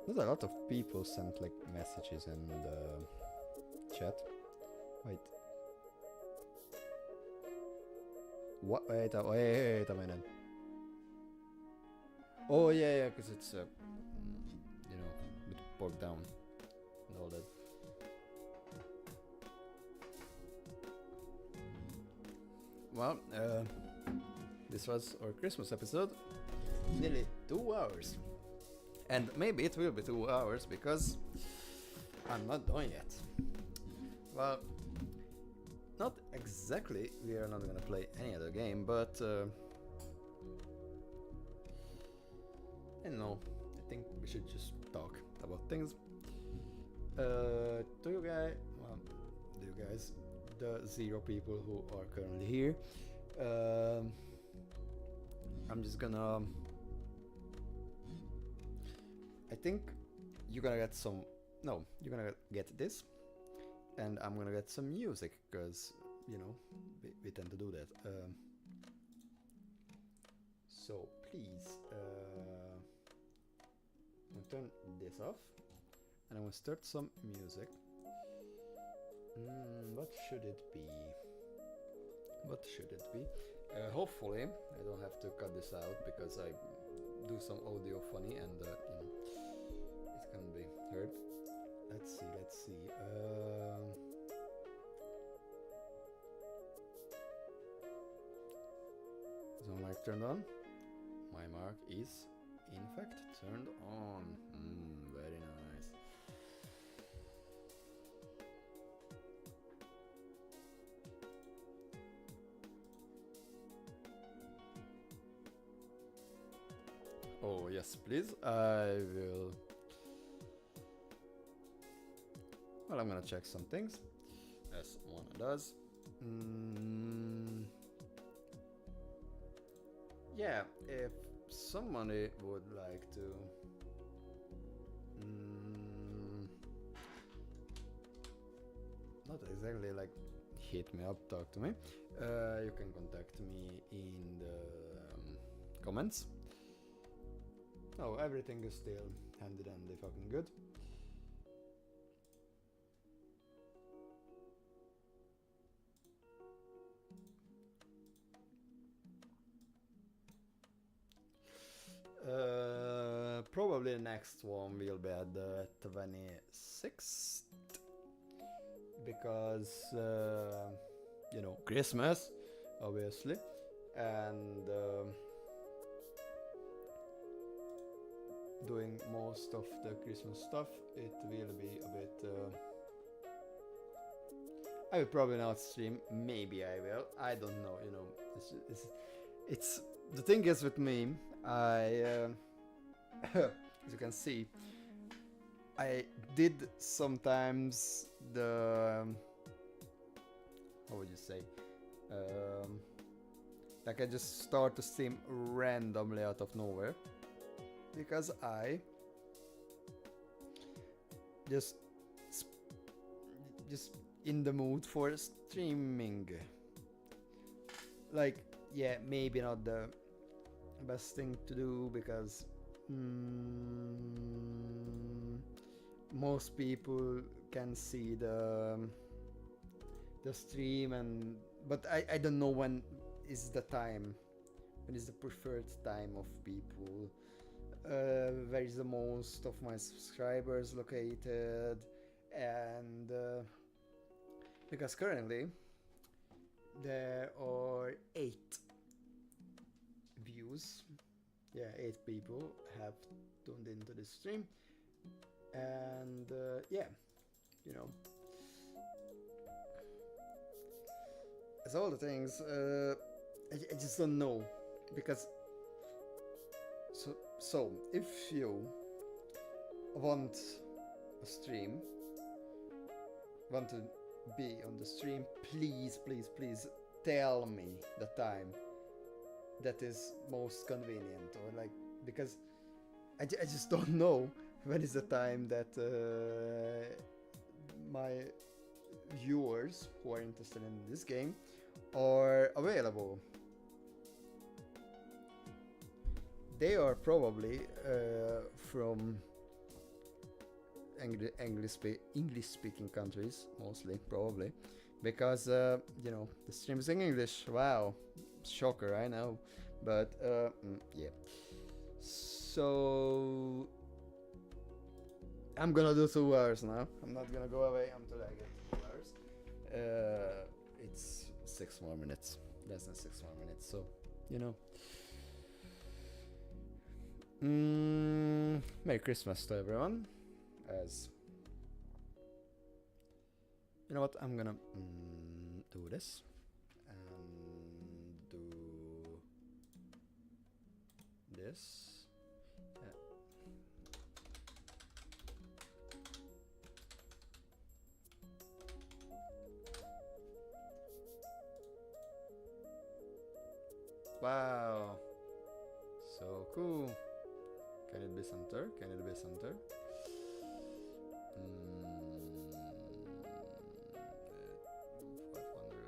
there's a lot of people sent like messages in the chat. Wait. What? Wait a minute. Oh yeah, because it's you know, a bit bogged down and all that. Well, this was our Christmas episode. Nearly 2 hours. And maybe it will be 2 hours because I'm not done yet. Well, not exactly. We are not gonna play any other game, but I don't know. I think we should just talk about things. To you guys, the 0 people who are currently here. I'm just gonna. I think you're gonna get some. No, you're gonna get this, and I'm gonna get some music because you know we tend to do that. So please, I'm gonna turn this off, and I'm gonna start some music. What should it be? What should it be? Hopefully, I don't have to cut this out because I do some audio funny and you know, it can be heard. Let's see. Is my mic turned on? My mic is, in fact, turned on. Very nice. Oh, yes, please. I will. Well, I'm gonna check some things, as one does. Yeah, if somebody would like to not exactly like hit me up, talk to me, you can contact me in the comments. Oh, everything is still handy dandy fucking good. Probably the next one will be at the 26th, because you know, Christmas, obviously, and doing most of the Christmas stuff, it will be a bit. I will probably not stream. Maybe I will. I don't know. You know, it's the thing is with me. I as you can see, I did sometimes the how would you say, like I just start to stream randomly out of nowhere, because I just in the mood for streaming. Like, yeah, maybe not the best thing to do, because most people can see the stream, and but I don't know when is the time, when is the preferred time of people, where is the most of my subscribers located, and because currently there are 8 views. Yeah, 8 people have tuned into the stream, and yeah, you know, as all the things, I just don't know, because so if you want a stream, want to be on the stream, please tell me the time that is most convenient, or like, because I just don't know when is the time that my viewers who are interested in this game are available. They are probably from English speaking countries, mostly, probably, because you know, the stream is in English. Wow, shocker, I know, but yeah. So I'm gonna do 2 hours now. I'm not gonna go away until I get 2 hours. It's 6 more minutes, less than 6 more minutes. So, you know. Merry Christmas to everyone. As you know what, I'm gonna do this and do this. Wow, so cool. Can it be center? Can it be center? 500.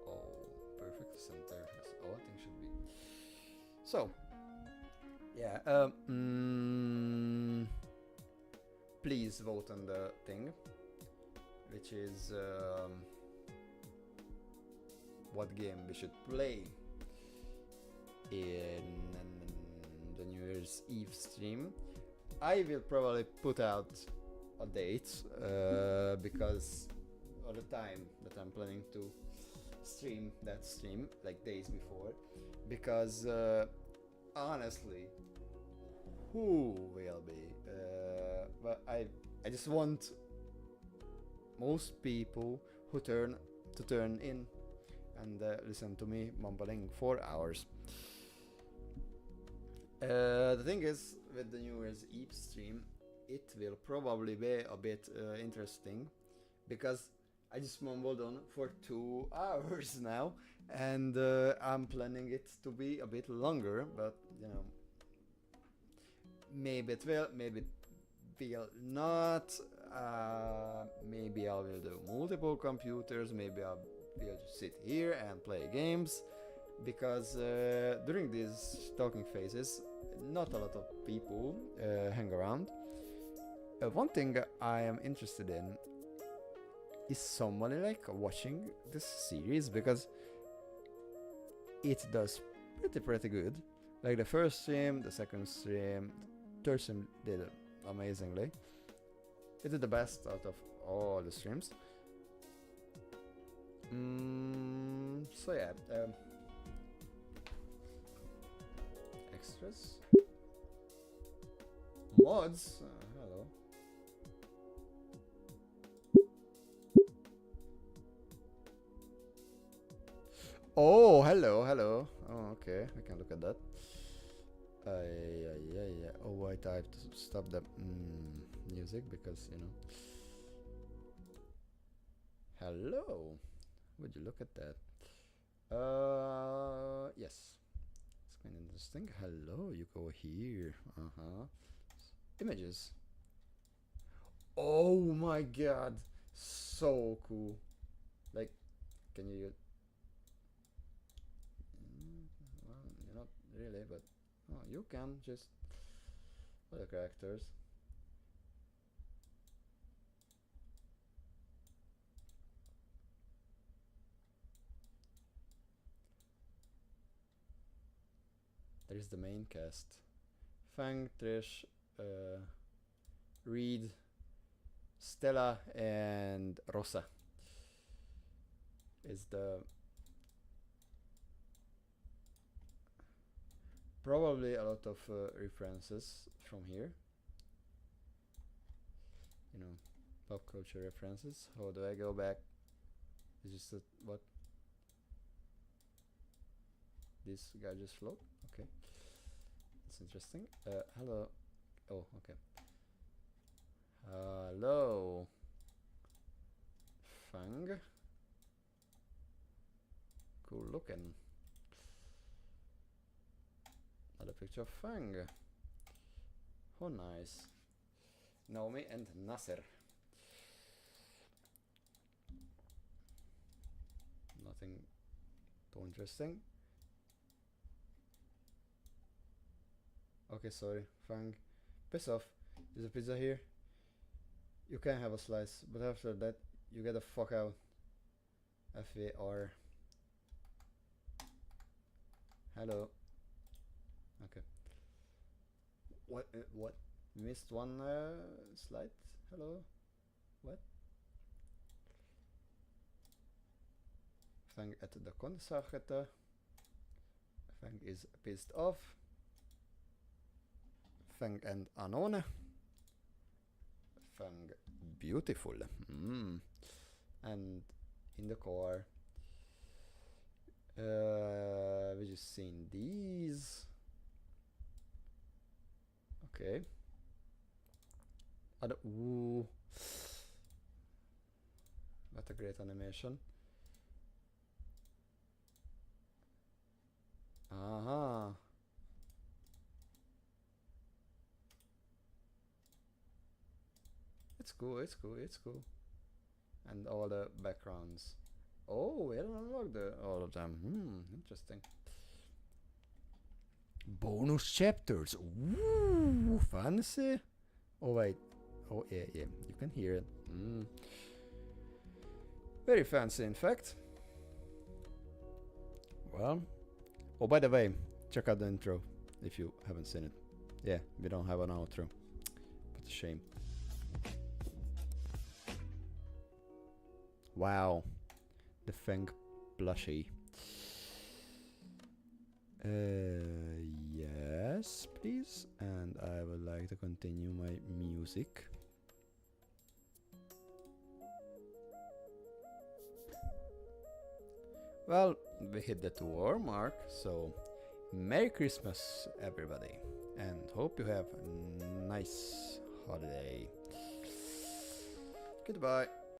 Oh, perfect center. That's all I think should be. So, yeah. Please vote on the thing, which is what game we should play in the New Year's Year's Eve stream. I will probably put out a date because of the time that I'm planning to stream that stream, like days before. Because honestly, who will be? But I just want most people who turn in and listen to me mumbling for hours. The thing is, with the New Year's Eve stream, it will probably be a bit interesting because I just mumbled on for 2 hours now, and I'm planning it to be a bit longer, but you know, maybe it will, maybe it will not. Maybe I will do multiple computers, maybe I will just sit here and play games, because during these talking phases, not a lot of people hang around. One thing I am interested in is somebody like watching this series, because it does pretty good. Like the first stream, the second stream, third stream did it amazingly. It did the best out of all the streams. So yeah, extras, mods. Hello. Oh, hello. Oh, okay, we can look at that. Yeah. Oh, I have to stop the music because, you know. Hello. Would you look at that? Yes. It's kind of interesting. Hello, you go here. Images. Oh my god. So cool. Like, can you... well, you're not really, but... oh, you can just... other characters. There is the main cast. Fang, Trish, Reed, Stella, and Rosa is the... probably a lot of references from here. You know, pop culture references. How do I go back? Is just a, what? This guy just float? Okay. That's interesting. Hello. Oh, okay. Hello. Fang. Cool looking. Another picture of Fang. Oh, nice. Naomi and Nasser. Nothing too interesting. Okay, sorry, Fang. Piss off. There's a pizza here. You can have a slice, but after that, you get the fuck out. FAR. Hello. Okay. What? What? Missed one slide? Hello? What? Fang at the concert. Fang is pissed off. Fang and Anone. Fang beautiful. And in the car, we just seen these. Okay. Ooh. What a great animation. Aha. It's cool. And all the backgrounds. Oh, we haven't unlocked all of them. Interesting. Bonus chapters. Ooh, fancy. Oh wait. Oh yeah. You can hear it. Very fancy, in fact. Well. Oh, by the way, check out the intro if you haven't seen it Yeah, we don't have an outro. What a shame. Wow. The Feng plushie. Yes, please. And I would like to continue my music. Well, we hit the 2-hour mark, so Merry Christmas, everybody, and hope you have a nice holiday. Goodbye.